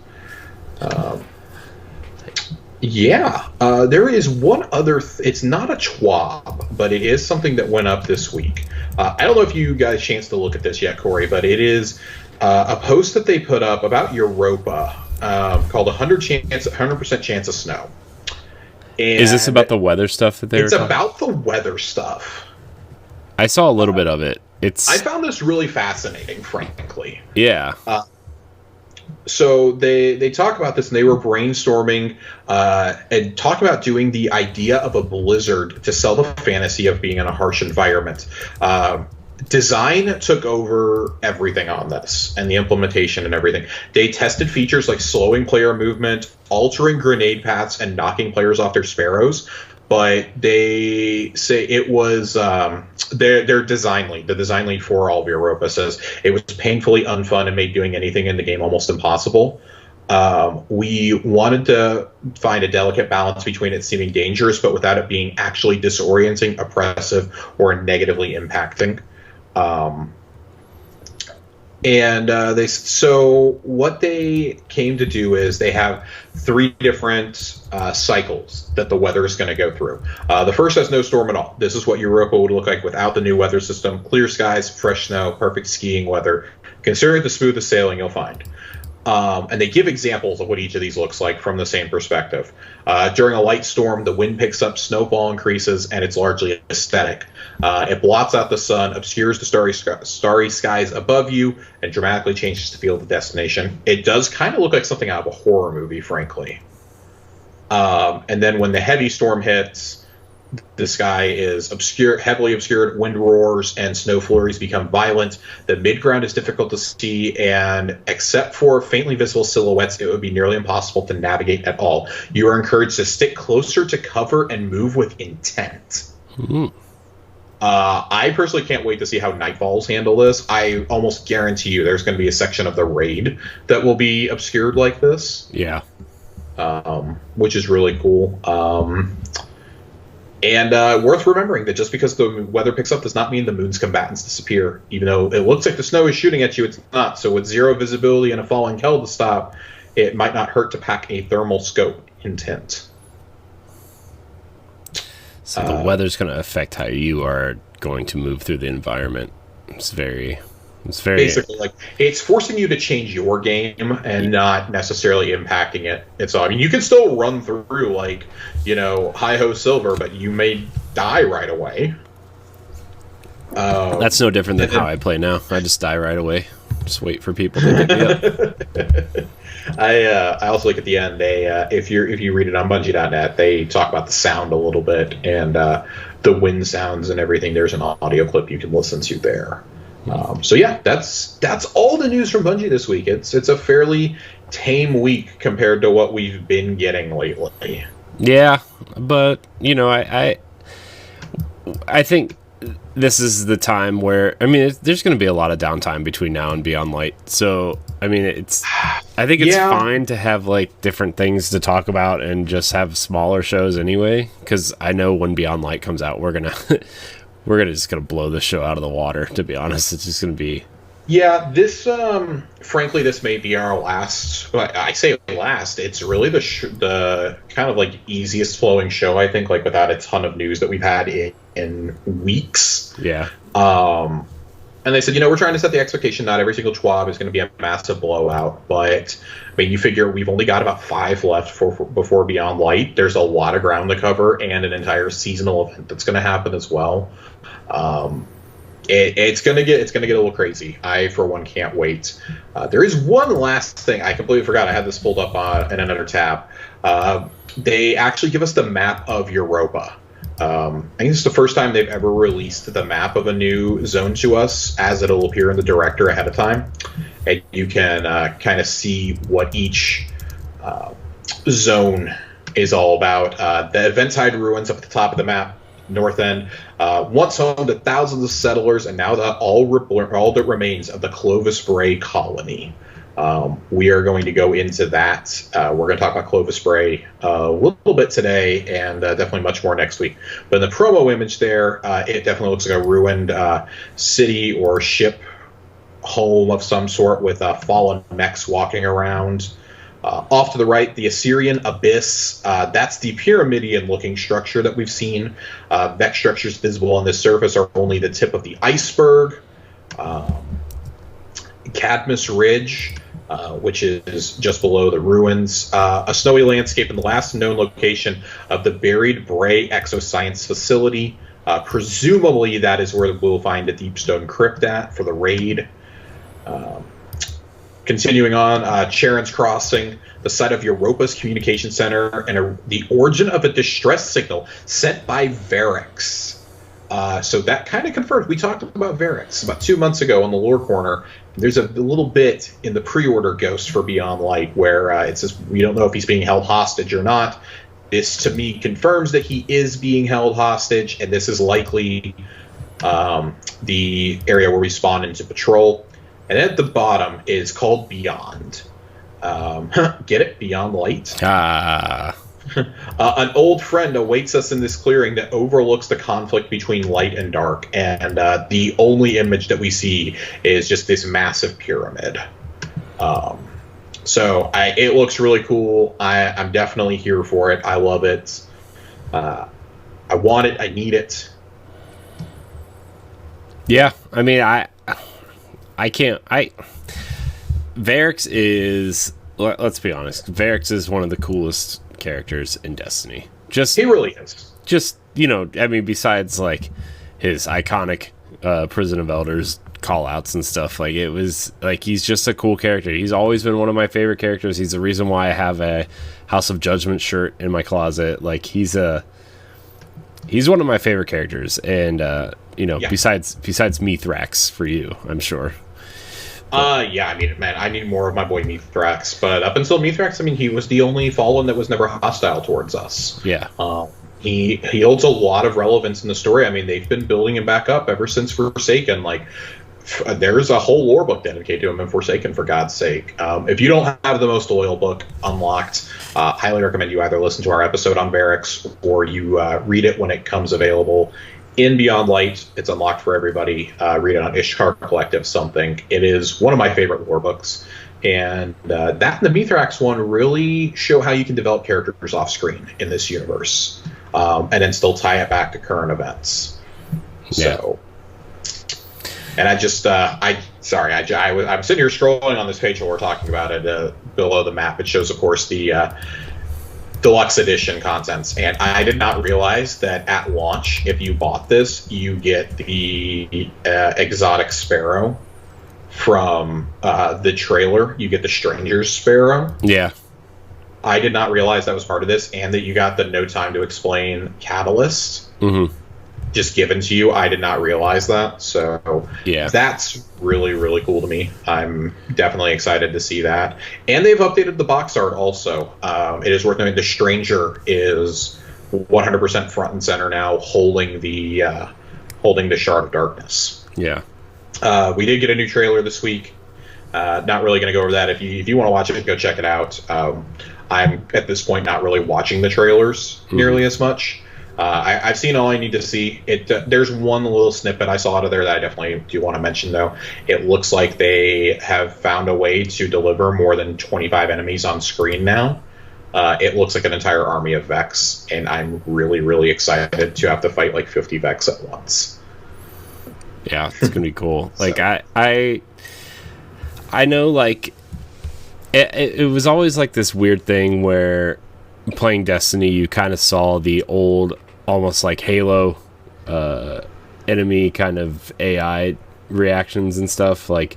There is one other... it's not a TWAB, but it is something that went up this week. I don't know if you got a chance to look at this yet, Corey, but it is a post that they put up about Europa called 100% chance of snow. And is this about the weather stuff that they were talking? It's about the weather stuff. I saw a little bit of it. I found this really fascinating, frankly. Yeah. So they talk about this, and they were brainstorming and talk about doing the idea of a blizzard to sell the fantasy of being in a harsh environment. Design took over everything on this, and the implementation and everything. They tested features like slowing player movement, altering grenade paths, and knocking players off their sparrows. But they say it was their design lead. The design lead for all of Europa says it was painfully unfun and made doing anything in the game almost impossible. We wanted to find a delicate balance between it seeming dangerous, but without it being actually disorienting, oppressive, or negatively impacting. So what they came to do is they have 3 different cycles that the weather is going to go through. The first has no storm at all. This is what Europa would look like without the new weather system. Clear skies, fresh snow, perfect skiing weather. Consider it the smoothest sailing you'll find. And they give examples of what each of these looks like from the same perspective. During a light storm, the wind picks up, snowfall increases, and it's largely aesthetic. It blots out the sun, obscures the starry skies above you, and dramatically changes the feel of the destination. It does kind of look like something out of a horror movie, frankly. And then when the heavy storm hits, the sky is heavily obscured, wind roars, and snow flurries become violent. The midground is difficult to see, and except for faintly visible silhouettes, it would be nearly impossible to navigate at all. You are encouraged to stick closer to cover and move with intent. Mm-hmm. I personally can't wait to see how Nightfalls handle this. I almost guarantee you there's going to be a section of the raid that will be obscured like this. Yeah. Which is really cool. And worth remembering that just because the weather picks up does not mean the moon's combatants disappear. Even though it looks like the snow is shooting at you, it's not. So with zero visibility and a falling Kell to stop, it might not hurt to pack a thermal scope in tent. So the weather's going to affect how you are going to move through the environment. It's very basically like it's forcing you to change your game and not necessarily impacting it. I mean, you can still run through like, hi ho silver, but you may die right away. That's no different than how I play now. I just die right away. Just wait for people to pick me up. I also like at the end if you read it on Bungie.net, they talk about the sound a little bit and the wind sounds and everything. There's an audio clip you can listen to there. So yeah, that's all the news from Bungie this week. It's a fairly tame week compared to what we've been getting lately. Yeah, but I think this is the time where there's going to be a lot of downtime between now and Beyond Light. So I think it's fine to have like different things to talk about and just have smaller shows anyway. Because I know when Beyond Light comes out, we're just gonna blow this show out of the water. To be honest, it's just gonna be. Yeah, this frankly, this may be our last. I say last. It's really the kind of like easiest flowing show, I think, like without a ton of news that we've had in weeks. Yeah. And they said, you know, we're trying to set the expectation not every single TWAB is going to be a massive blowout, but I mean, you figure we've only got about 5 left before Beyond Light. There's a lot of ground to cover and an entire seasonal event that's going to happen as well. It's gonna get a little crazy. I, for one, can't wait. There is one last thing I completely forgot. I had this pulled up in another tab. They actually give us the map of Europa. I think it's the first time they've ever released the map of a new zone to us, as it'll appear in the director ahead of time, and you can kind of see what each zone is all about. The Eventide Ruins up at the top of the map, north end, once home to thousands of settlers, and now all that remains of the Clovis Bray colony. We are going to go into that. We're going to talk about Clovis Bray a little bit today, and definitely much more next week. But in the promo image there, it definitely looks like a ruined city or ship home of some sort with fallen mechs walking around. Off to the right, the Assyrian Abyss. That's the pyramidian-looking structure that we've seen. Mech structures visible on this surface are only the tip of the iceberg. Cadmus Ridge, which is just below the ruins. A snowy landscape in the last known location of the buried Bray Exoscience Facility. Presumably that is where we'll find a Deepstone Crypt at for the raid. Continuing on, Charon's Crossing, the site of Europa's communication center, and the origin of a distress signal sent by Varix. So that kind of confirms. We talked about Varix about 2 months ago on the Lore Corner. There's a little bit in the pre-order ghost for Beyond Light where it says we don't know if he's being held hostage or not. This, to me, confirms that he is being held hostage, and this is likely the area where we spawn into patrol. And at the bottom is called Beyond. Get it? Beyond Light? An old friend awaits us in this clearing that overlooks the conflict between light and dark, and the only image that we see is just this massive pyramid. So it looks really cool. I'm definitely here for it. I love it. I want it. I need it. Yeah, I mean, I can't. Varix is. Let's be honest. Varix is one of the coolest characters in Destiny. He really is. Just, you know, I mean, besides like his iconic Prison of Elders call outs and stuff, like it was like he's just a cool character. He's always been one of my favorite characters. He's the reason why I have a House of Judgment shirt in my closet. Like he's one of my favorite characters, and you know, yeah. besides Mithrax for you, I'm sure. Yeah, I mean, man, I need more of my boy Mithrax, but up until Mithrax, I mean, he was the only Fallen that was never hostile towards us. Yeah. He holds a lot of relevance in the story. I mean, they've been building him back up ever since Forsaken. Like, there's a whole lore book dedicated to him in Forsaken, for God's sake. If you don't have the Most Loyal book unlocked, highly recommend you either listen to our episode on Varix or you read it when it comes available. In Beyond Light, it's unlocked for everybody. Read it on Ishtar Collective something. It is one of my favorite lore books. And that and the Mithrax one really show how you can develop characters off screen in this universe. And then still tie it back to current events. Yeah. So, and I'm sitting here scrolling on this page while we're talking about it. Below the map, it shows, of course, the Deluxe Edition contents, and I did not realize that at launch, if you bought this, you get the exotic sparrow from the trailer. You get the Stranger's Sparrow. Yeah. I did not realize that was part of this, and that you got the No Time to Explain catalyst just given to you. I did not realize that, so yeah, that's really, really cool to me. I'm definitely excited to see that. And they've updated the box art also. It is worth noting the Stranger is 100% front and center now, holding the Shard of Darkness. Yeah. We did get a new trailer this week. Not really going to go over that. If you want to watch it, go check it out. I'm at this point not really watching the trailers nearly as much. I've seen all I need to see. There's one little snippet I saw out of there that I definitely do want to mention, though. It looks like they have found a way to deliver more than 25 enemies on screen now. It looks like an entire army of Vex, and I'm really, really excited to have to fight like 50 Vex at once. Yeah, it's gonna be cool. Like I know, like it was always like this weird thing where playing Destiny, you kind of saw the old, almost like Halo, enemy kind of AI reactions and stuff. Like,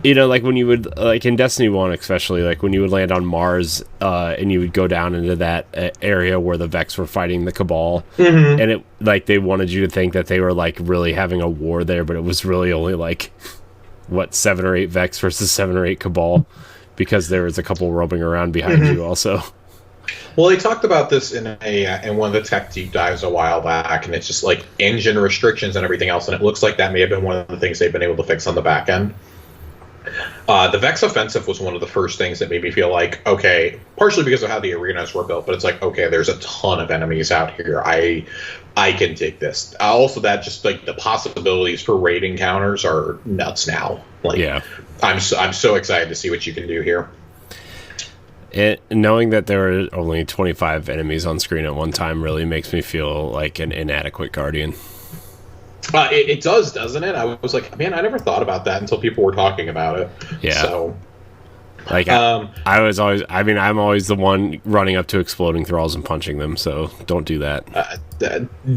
you know, like when you would, like in Destiny 1 especially, like when you would land on Mars, and you would go down into that area where the Vex were fighting the Cabal, and it, like, they wanted you to think that they were like really having a war there, but it was really only like, what, 7 or 8 Vex versus 7 or 8 Cabal, because there was a couple roaming around behind you also. Well, they talked about this in one of the tech deep dives a while back, and it's just like engine restrictions and everything else, and it looks like that may have been one of the things they've been able to fix on the back end. The Vex offensive was one of the first things that made me feel like, okay, partially because of how the arenas were built, but it's like, okay, there's a ton of enemies out here. I can take this. Also, that just like the possibilities for raid encounters are nuts now. Like, yeah, I'm so excited to see what you can do here. Knowing that there are only 25 enemies on screen at one time really makes me feel like an inadequate Guardian. It does, doesn't it? I was like, man, I never thought about that until people were talking about it. Yeah. So, like, I was always, I mean, I'm always the one running up to exploding thralls and punching them, so don't do that.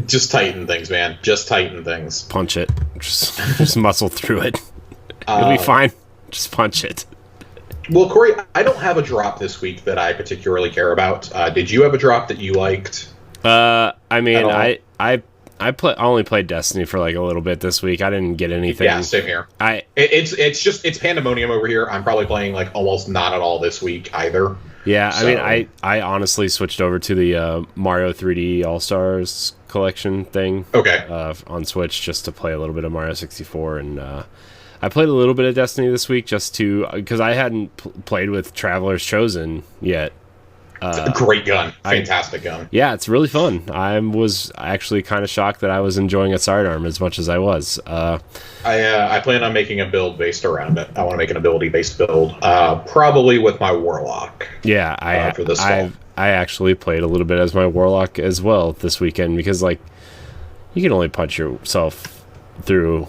Just tighten things, man. Just tighten things. Punch it. Just muscle through it. It'll be fine. Just punch it. Well, Corey, I don't have a drop this week that I particularly care about. Did you have a drop that you liked? I mean, I only played Destiny for like a little bit this week. I didn't get anything. Yeah, same here. It's pandemonium over here. I'm probably playing like almost not at all this week either. Yeah, so. I mean, I honestly switched over to the Mario 3D All Stars collection thing. Okay. On Switch just to play a little bit of Mario 64, and I played a little bit of Destiny this week just to, because I hadn't played with Traveler's Chosen yet. A great gun. Fantastic gun. Yeah, it's really fun. I was actually kind of shocked that I was enjoying a sidearm as much as I was. I plan on making a build based around it. I want to make an ability-based build, probably with my Warlock. Yeah, for this fall. I actually played a little bit as my Warlock as well this weekend, because, like, you can only punch yourself through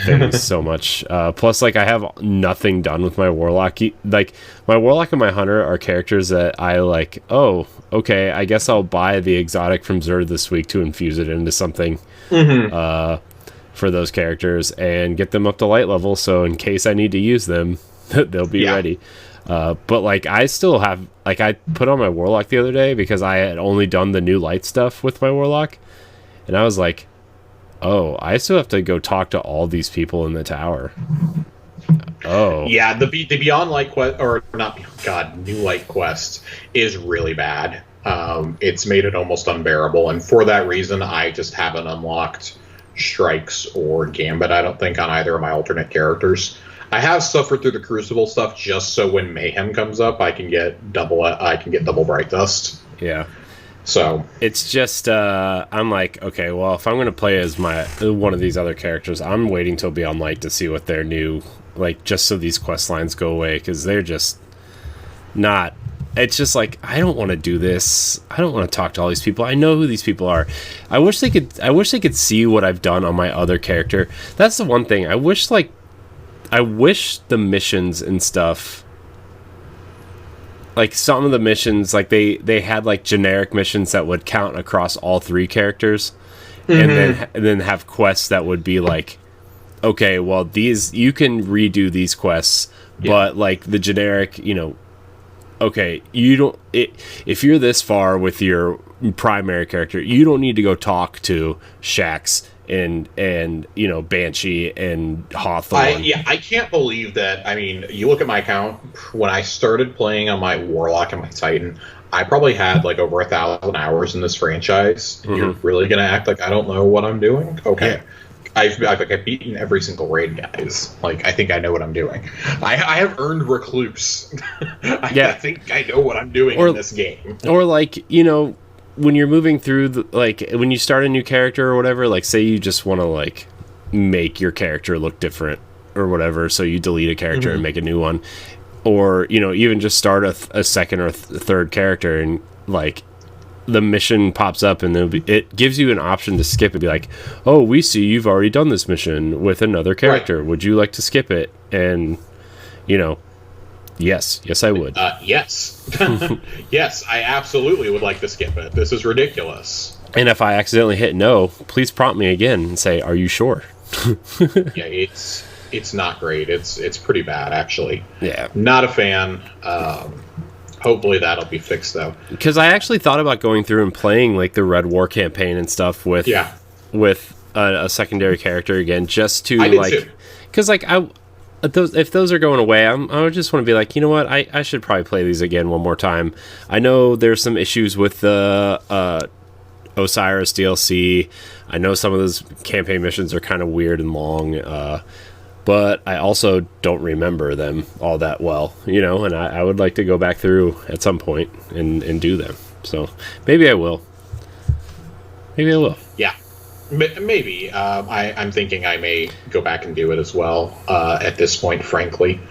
things so much. Plus, like, I have nothing done with my Warlock. Like, my Warlock and my Hunter are characters that I like, oh, okay, I guess I'll buy the exotic from Zerd this week to infuse it into something for those characters and get them up to light level, so in case I need to use them, they'll be ready. But, like, I still have, like, I put on my Warlock the other day because I had only done the new light stuff with my Warlock, and I was like, oh, I still have to go talk to all these people in the tower. Oh. Yeah, the Beyond Light quest, or not, God, New Light quest is really bad. It's made it almost unbearable, and for that reason, I just haven't unlocked Strikes or Gambit, I don't think, on either of my alternate characters. I have suffered through the Crucible stuff just so when Mayhem comes up, I can get double Bright Dust. Yeah. So it's just I'm like, okay, well, if I'm going to play as one of these other characters, I'm waiting till Beyond Light to see what their new, like, just so these quest lines go away, because they're just not. It's just like, I don't want to do this. I don't want to talk to all these people. I know who these people are. I wish they could see what I've done on my other character. That's the one thing. I wish the missions and stuff, like, some of the missions, like, they had, like, generic missions that would count across all 3 characters, and then have quests that would be like, okay, well, these, you can redo these quests, but, like, the generic, you know, okay, you don't, if you're this far with your primary character, you don't need to go talk to Shax and you know, Banshee and Hawthorne. I can't believe that. I mean, you look at my account, when I started playing on my Warlock and my Titan, I probably had like over 1,000 hours in this franchise. You're really gonna act like I don't know what I'm doing? Okay. Yeah. I've beaten every single raid, guys. Like, I think I know what I'm doing. I have earned Recluse. I think I know what I'm doing in this game. Or, like, you know, when you're moving through, like, when you start a new character or whatever, like, say you just want to, like, make your character look different or whatever, so you delete a character and make a new one. Or, you know, even just start a second or third character, and, like, the mission pops up and it gives you an option to skip it. Be like, oh, we see you've already done this mission with another character. Right. Would you like to skip it? And, yes, I would. Yes. Yes, I absolutely would like to skip it. This is ridiculous. And if I accidentally hit no, please prompt me again and say, are you sure? Yeah, it's not great. It's pretty bad, actually. Yeah. Not a fan. Hopefully that'll be fixed, though. Because I actually thought about going through and playing like the Red War campaign and stuff with a secondary character again, just to because if those are going away, I would just want to be like, you know what, I should probably play these again one more time. I know there's some issues with the Osiris DLC. I know some of those campaign missions are kind of weird and long. But I also don't remember them all that well, and I would like to go back through at some point and do them. So maybe I will. Yeah, maybe. I'm thinking I may go back and do it as well at this point, frankly.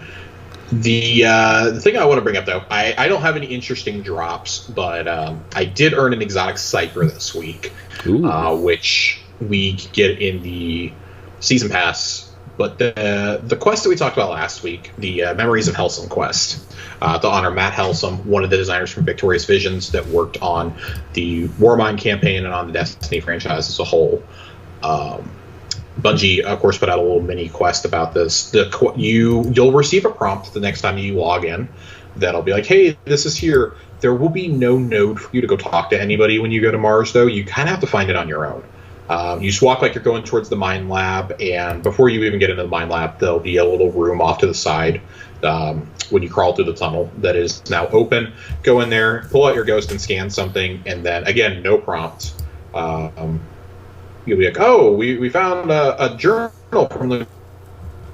The thing I want to bring up, though, I don't have any interesting drops, but I did earn an exotic cipher this week, which we get in the Season Pass. But the quest that we talked about last week, the Memories of Hellsome quest, to honor Matt Hellsome, one of the designers from Victorious Visions that worked on the Warmind campaign and on the Destiny franchise as a whole. Bungie, of course, put out a little mini quest about this. You'll receive a prompt the next time you log in that'll be like, hey, this is here. There will be no node for you to go talk to anybody when you go to Mars, though. You kind of have to find it on your own. You just walk like you're going towards the mine lab, and before you even get into the mine lab, there'll be a little room off to the side when you crawl through the tunnel that is now open. Go in there, pull out your ghost and scan something, and then, again, no prompt. You'll be like, oh, we found a journal from the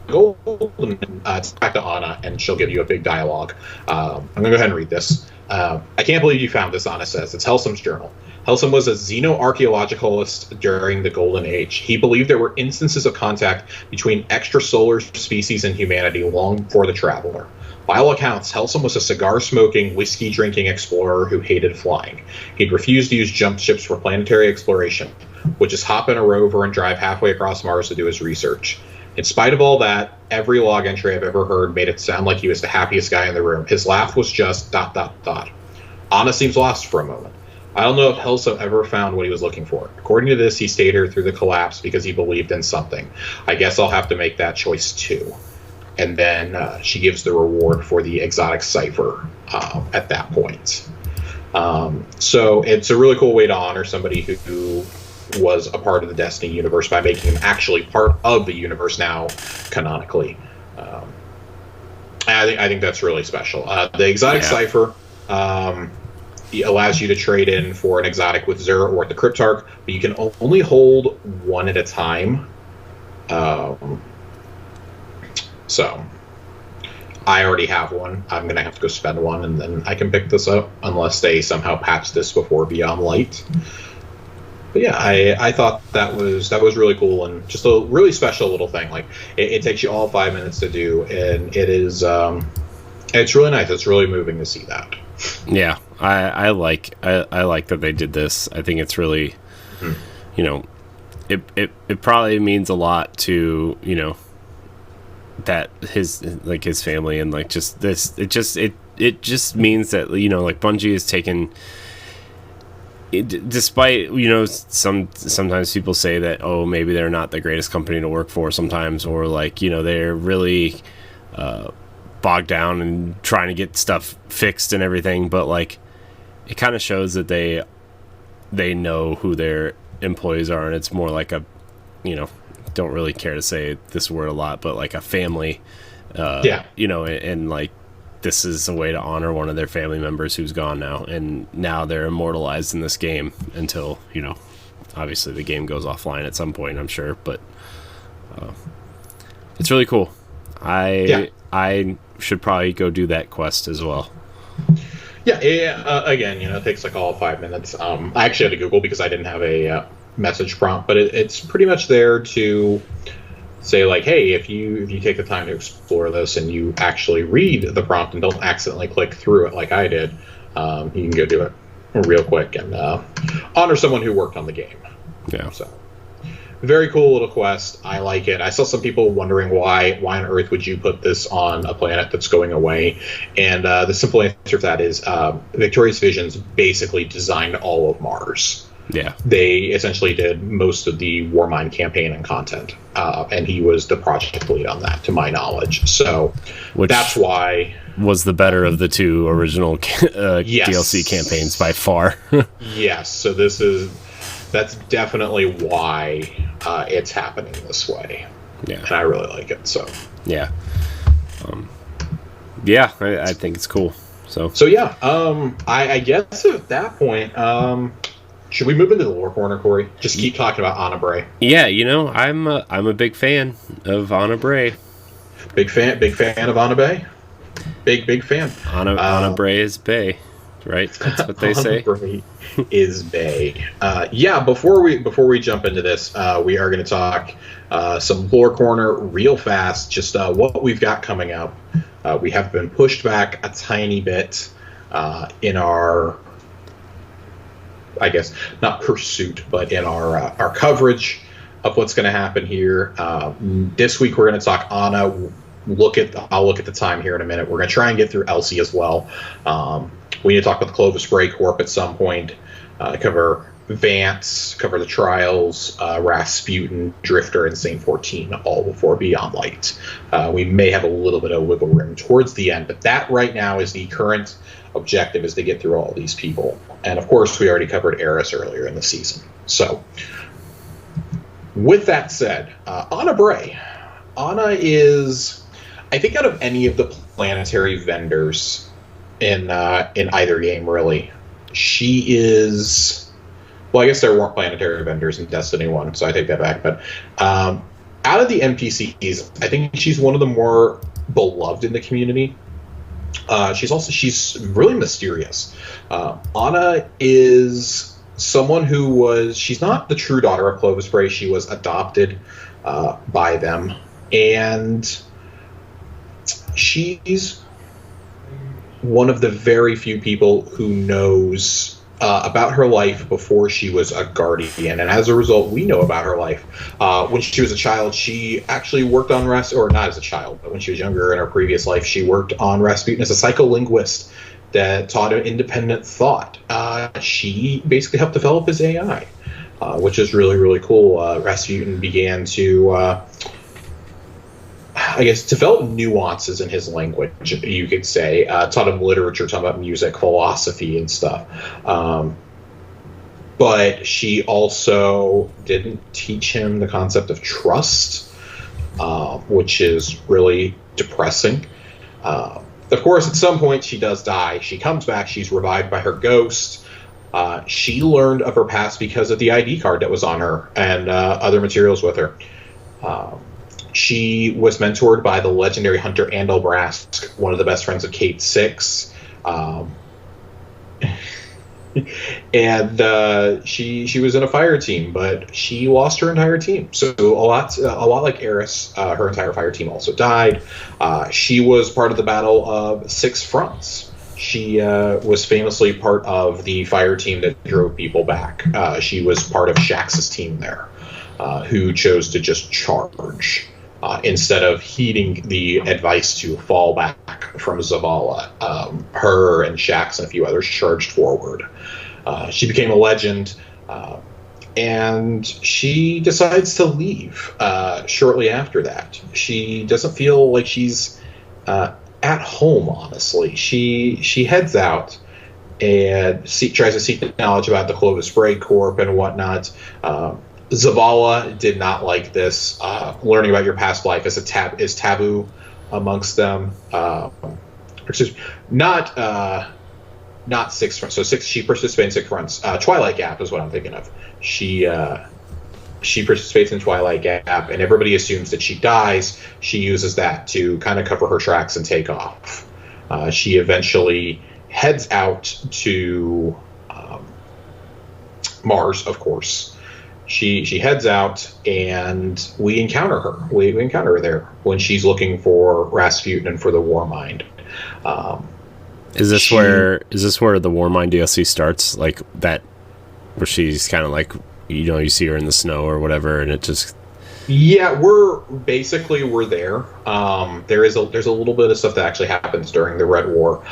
Golden. It's back to Ana, and she'll give you a big dialogue. I'm going to go ahead and read this. I can't believe you found this, Ana says. It's Hellsome's journal. Hellsome was a xenoarchaeologicalist during the Golden Age. He believed there were instances of contact between extrasolar species and humanity long before the Traveler. By all accounts, Hellsome was a cigar-smoking, whiskey-drinking explorer who hated flying. He'd refused to use jump ships for planetary exploration, would just hop in a rover and drive halfway across Mars to do his research. In spite of all that, every log entry I've ever heard made it sound like he was the happiest guy in the room. His laugh was just ... Ana seems lost for a moment. I don't know if Hellsome ever found what he was looking for. According to this, he stayed here through the collapse because he believed in something. I guess I'll have to make that choice too. And then she gives the reward for the exotic cipher at that point. So it's a really cool way to honor somebody who was a part of the Destiny universe by making him actually part of the universe now, canonically. I think that's really special. The exotic cipher allows you to trade in for an exotic with Zera or the Cryptarch, but you can only hold one at a time. So I already have one. I'm going to have to go spend one, and then I can pick this up, unless they somehow patch this before Beyond Light. But yeah, I thought that was really cool, and just a really special little thing. Like it takes you all 5 minutes to do, and it is it's really nice. It's really moving to see that. Yeah, I like that they did this. I think it's really, it probably means a lot to that his family and like just this. It just means that like Bungie has taken. Despite sometimes people say that maybe they're not the greatest company to work for sometimes, or like they're really bogged down and trying to get stuff fixed and everything, but like it kind of shows that they know who their employees are, and it's more like a don't really care to say this word a lot, but like a family, and like this is a way to honor one of their family members who's gone now, and now they're immortalized in this game until obviously the game goes offline at some point, I'm sure, but it's really cool. I should probably go do that quest as well. Again, it takes like all 5 minutes. I actually had to Google because I didn't have a message prompt, but it's pretty much there to say like, hey, if you take the time to explore this and you actually read the prompt and don't accidentally click through it like I did, you can go do it. real quick and honor someone who worked on the game. Yeah. So very cool little quest. I like it. I saw some people wondering why on earth would you put this on a planet that's going away? And the simple answer to that is Victorious Visions basically designed all of Mars. Yeah. They essentially did most of the Warmind campaign and content. And he was the project lead on that, to my knowledge. So that's why... was the better of the two original yes. DLC campaigns by far. Yes. So that's definitely why it's happening this way. Yeah. And I really like it. So yeah. Yeah, I think it's cool. So yeah, I guess at that point, should we move into the lore corner, Corey? Just keep talking about Ana Bray. Yeah, I'm a big fan of Ana Bray. Big fan of Ana Bray. Big fan. Ana Bray is Bay, right? That's what they say. Ana Bray is Bay. Yeah. Before we jump into this, we are going to talk some lore corner real fast. Just what we've got coming up. We have been pushed back a tiny bit in our, I guess, not pursuit, but in our coverage of what's going to happen here. This week we're going to talk Ana. I'll look at the time here in a minute. We're going to try and get through Elsie as well. We need to talk about the Clovis Bray Corp at some point. Cover Vance, cover the Trials, Rasputin, Drifter, and Saint 14, all before Beyond Light. We may have a little bit of wiggle room towards the end, but that right now is the current objective, is to get through all these people. And of course, we already covered Eris earlier in the season. So, with that said, Ana Bray. Ana is, I think, out of any of the planetary vendors in either game, really, she is. Well, I guess there weren't planetary vendors in Destiny 1, so I take that back. But out of the NPCs, I think she's one of the more beloved in the community. She's really mysterious. Ana is someone she's not the true daughter of Clovis Bray. She was adopted by them, and she's one of the very few people who knows about her life before she was a guardian, and as a result, we know about her life. When she was a child, she actually worked on or not as a child, but when she was younger in her previous life, she worked on Rasputin as a psycholinguist that taught him independent thought. She basically helped develop his AI, which is really, really cool. Rasputin began to develop nuances in his language, you could say. Taught him literature, taught about music, philosophy, and stuff. But she also didn't teach him the concept of trust, which is really depressing. Of course, at some point, she does die. She comes back. She's revived by her ghost. She learned of her past because of the ID card that was on her and other materials with her. She was mentored by the legendary hunter Andal Brask, one of the best friends of Kate Six, and she was in a fire team, but she lost her entire team. So a lot like Eris, her entire fire team also died. She was part of the Battle of Six Fronts. She was famously part of the fire team that drove people back. She was part of Shax's team there, who chose to just charge. Instead of heeding the advice to fall back from Zavala, her and Shax and a few others charged forward. She became a legend, and she decides to leave shortly after that. She doesn't feel like she's at home, honestly. She heads out and tries to seek knowledge about the Clovis Bray Corp and whatnot. Zavala did not like this. Learning about your past life is taboo amongst them. Not Six Fronts. So she participates in Six Fronts. Twilight Gap is what I'm thinking of. She participates in Twilight Gap, and everybody assumes that she dies. She uses that to kind of cover her tracks and take off. She eventually heads out to Mars, of course. She heads out, and we encounter her. We encounter her there when she's looking for Rasputin and for the Warmind. Is this where the Warmind DLC starts? Like that, where she's kind of like, you see her in the snow or whatever, and it just. Yeah, we're there. There's a little bit of stuff that actually happens during the Red War.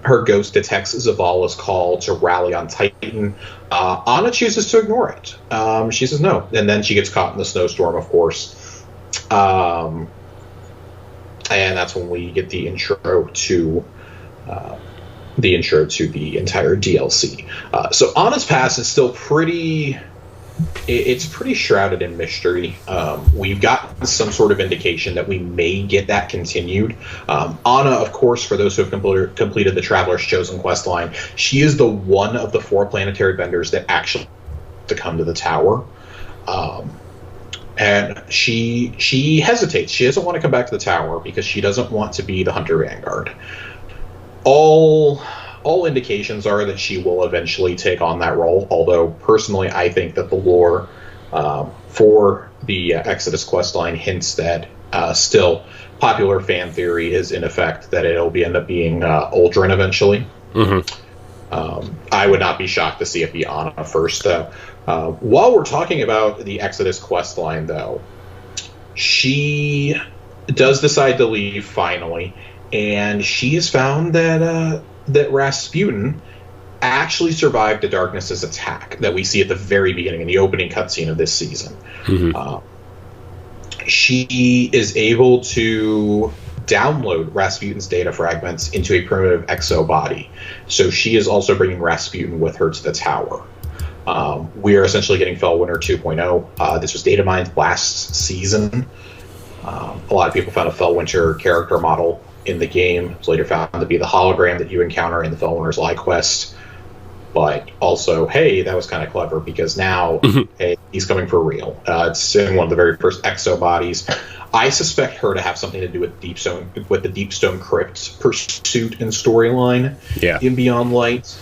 Her ghost detects Zavala's call to rally on Titan. Ana chooses to ignore it. She says no, and then she gets caught in the snowstorm, of course. And that's when we get the intro to the entire DLC. So Ana's past is still pretty. It's pretty shrouded in mystery. We've got some sort of indication that we may get that continued. Ana, of course, for those who have completed the Traveler's Chosen quest line, she is the one of the 4 planetary vendors that actually to come to the tower. And she hesitates. She doesn't want to come back to the tower because she doesn't want to be the Hunter Vanguard. All indications are that she will eventually take on that role, although personally I think that the lore for the Exodus questline hints that still popular fan theory is in effect that it'll end up being Uldren eventually. Mm-hmm. I would not be shocked to see it be Ana first, though. While we're talking about the Exodus questline, though, she does decide to leave finally, and she has found that Rasputin actually survived the Darkness's attack that we see at the very beginning in the opening cutscene of this season. Mm-hmm. She is able to download Rasputin's data fragments into a primitive exo body, so she is also bringing Rasputin with her to the tower. We are essentially getting Fellwinter 2.0. This was data mined last season. A lot of people found a Fellwinter character model in the game. It was later found to be the hologram that you encounter in the Fellwinter's Lie quest. But also, hey, that was kind of clever because now, hey, he's coming for real. It's in one of the very first exo bodies. I suspect her to have something to do with the Deepstone Crypt pursuit and storyline in Beyond Light.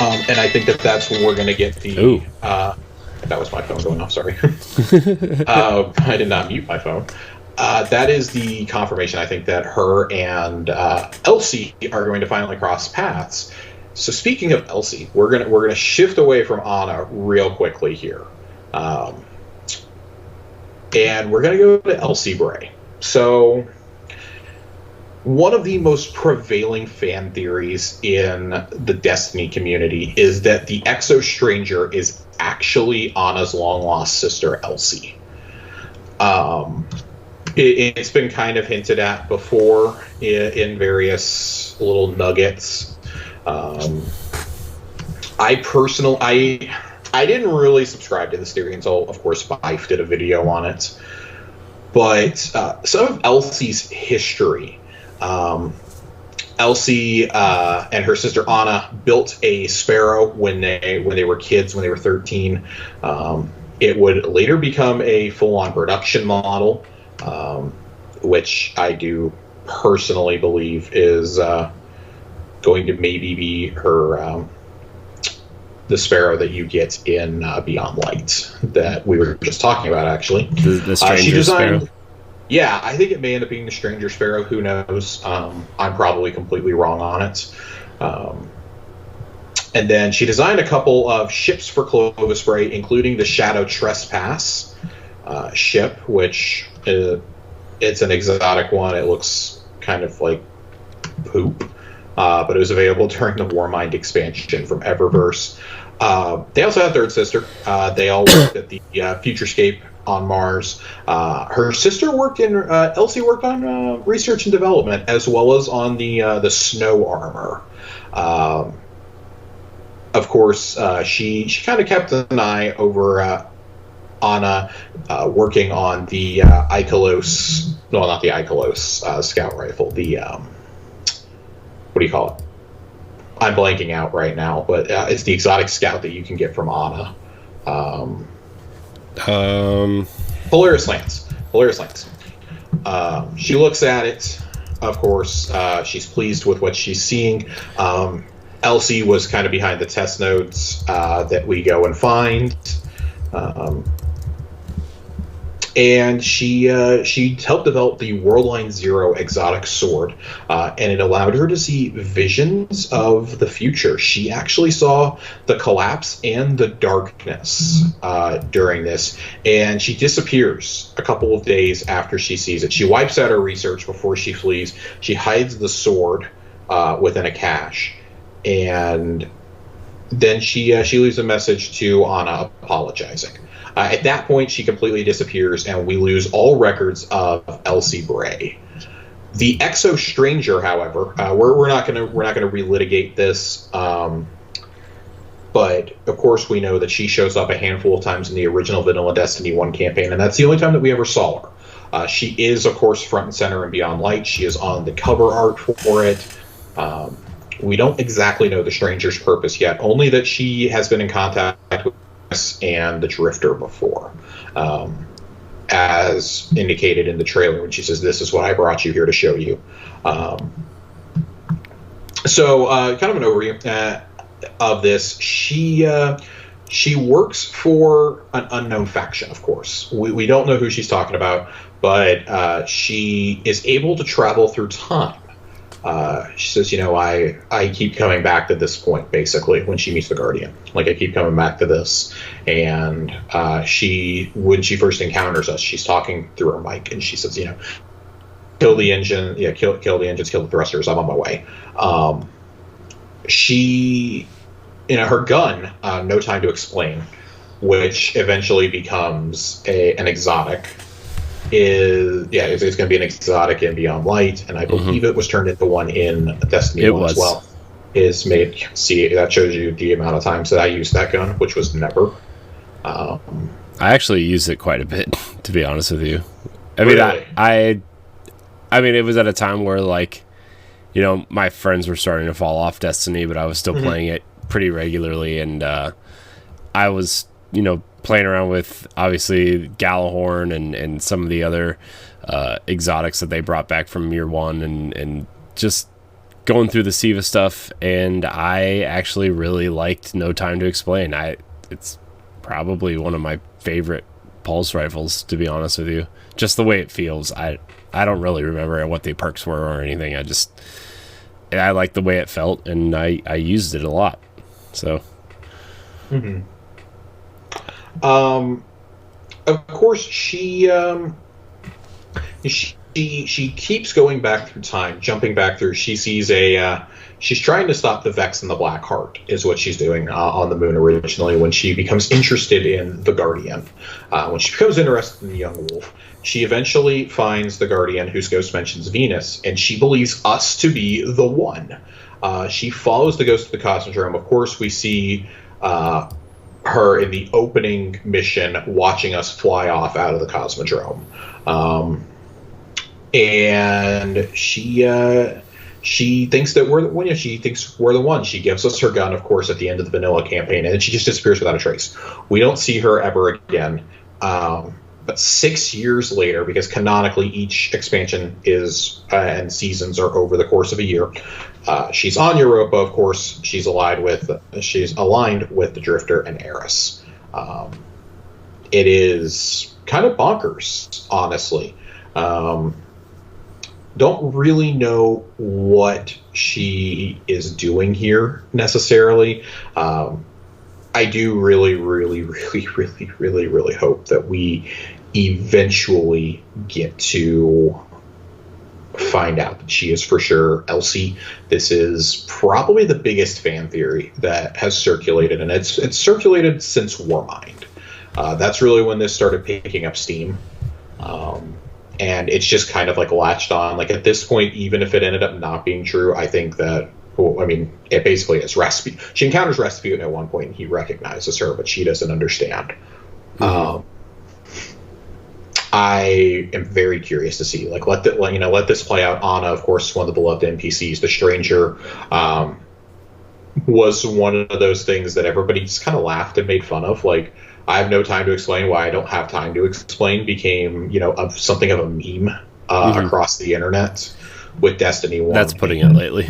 And I think that's when we're going to get the... that was my phone going off, sorry. I did not mute my phone. That is the confirmation, I think, that her and Elsie are going to finally cross paths. So speaking of Elsie, we're gonna shift away from Ana real quickly here, and we're gonna go to Elsie Bray. So one of the most prevailing fan theories in the Destiny community is that the Exo Stranger is actually Ana's long-lost sister, Elsie. It's been kind of hinted at before in various little nuggets. I didn't really subscribe to this theory until, of course, Fife did a video on it. But some of Elsie's history, Elsie and her sister Ana built a Sparrow when they were kids, when they were 13. It would later become a full-on production model, which I do personally believe is going to maybe be her the Sparrow that you get in Beyond Light that we were just talking about, actually. The Stranger she designed, Sparrow? Yeah, I think it may end up being the Stranger Sparrow. Who knows? I'm probably completely wrong on it. And then she designed a couple of ships for Clovis Bray, including the Shadow Trespass ship, which it's an exotic one. It looks kind of like poop. But it was available during the Warmind expansion from Eververse. They also had a third sister. They all worked at the Futurescape on Mars. Her sister worked Elsie worked on research and development, as well as on the snow armor. Of course, she kind of kept an eye over Ana working on the Ikelos, well, not the Ikelos scout rifle, the what do you call it? I'm blanking out right now, but it's the exotic scout that you can get from Ana. Polaris Lance. She looks at it. Of course, she's pleased with what she's seeing. Elsie was kind of behind the test nodes that we go and find. And she helped develop the Worldline Zero exotic sword, and it allowed her to see visions of the future. She actually saw the collapse and the darkness during this, and she disappears a couple of days after she sees it. She wipes out her research before she flees. She hides the sword within a cache, and then she leaves a message to Ana apologizing. At that point, she completely disappears, and we lose all records of Elsie Bray. The Exo Stranger, however, we're not gonna relitigate this, but of course we know that she shows up a handful of times in the original Vanilla Destiny 1 campaign, and that's the only time that we ever saw her. She is, of course, front and center in Beyond Light. She is on the cover art for it. We don't exactly know the Stranger's purpose yet, only that she has been in contact with us and the Drifter before, as indicated in the trailer when she says, "This is what I brought you here to show you." So kind of an overview of this. She works for an unknown faction, of course. We don't know who she's talking about, but she is able to travel through time. She says, I keep coming back to this point, basically, when she meets the Guardian. Like, I keep coming back to this. And when she first encounters us, she's talking through her mic, and she says, kill the engine, kill the engines, kill the thrusters, I'm on my way. She, her gun, No Time to Explain, which eventually becomes an exotic, it's going to be an exotic in Beyond Light, and I believe it was turned into one in Destiny 1 as well. Is made. See, that shows you the amount of times that I used that gun, which was never. I actually used it quite a bit, to be honest with you. I mean, really? I mean, it was at a time where, like, my friends were starting to fall off Destiny, but I was still playing it pretty regularly, and I was, playing around with, obviously, Galahorn and some of the other exotics that they brought back from Year 1, and just going through the Siva stuff, and I actually really liked No Time to Explain. It's probably one of my favorite pulse rifles, to be honest with you. Just the way it feels. I don't really remember what the perks were or anything. I liked the way it felt, and I used it a lot. So... of course, she keeps going back through time, jumping back through. She sees she's trying to stop the Vex and the Black Heart, is what she's doing on the moon originally. When she becomes interested in the Guardian, when she becomes interested in the Young Wolf, she eventually finds the Guardian, whose ghost mentions Venus, and she believes us to be the one. She follows the ghost to the Cosmodrome. Of course, we see her in the opening mission watching us fly off out of the Cosmodrome, and she thinks that we're the one. She thinks we're the one. She gives us her gun, of course, at the end of the vanilla campaign, and then she just disappears without a trace. We don't see her ever again. But 6 years later, because canonically each expansion is and seasons are over the course of a year, she's on Europa. Of course, she's aligned with the Drifter and Eris. It is kind of bonkers, honestly. Don't really know what she is doing here necessarily. I do really, really, really, really, really, really hope that we eventually get to find out that she is for sure Elsie. This is probably the biggest fan theory that has circulated, and it's circulated since Warmind. That's really when this started picking up steam. And it's just kind of like latched on. Like, at this point, even if it ended up not being true, I think that, it basically is Rasputin. She encounters Rasputin at one point, and he recognizes her, but she doesn't understand. I am very curious to see. Like, let this play out. Ana, of course, one of the beloved NPCs. The Stranger was one of those things that everybody just kind of laughed and made fun of. Like, I have no time to explain why I don't have time to explain became, something of a meme across the internet. with Destiny 1. That's putting it lightly.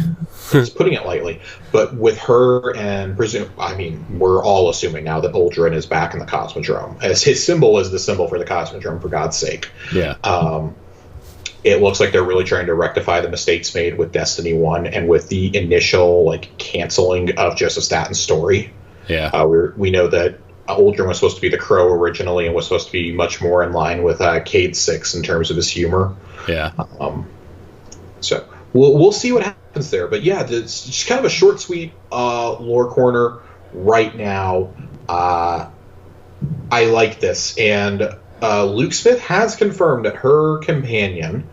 It's putting it lightly. But with her and we're all assuming now that Uldren is back in the Cosmodrome. As his symbol is the symbol for the Cosmodrome, for God's sake. Yeah. It looks like they're really trying to rectify the mistakes made with Destiny 1 and with the initial canceling of Joseph Staten's story. Yeah. We know that Uldren was supposed to be the Crow originally and was supposed to be much more in line with Cade 6 in terms of his humor. Yeah. So we'll see what happens there. But yeah, it's just kind of a short, sweet lore corner right now. I like this. And Luke Smith has confirmed that her companion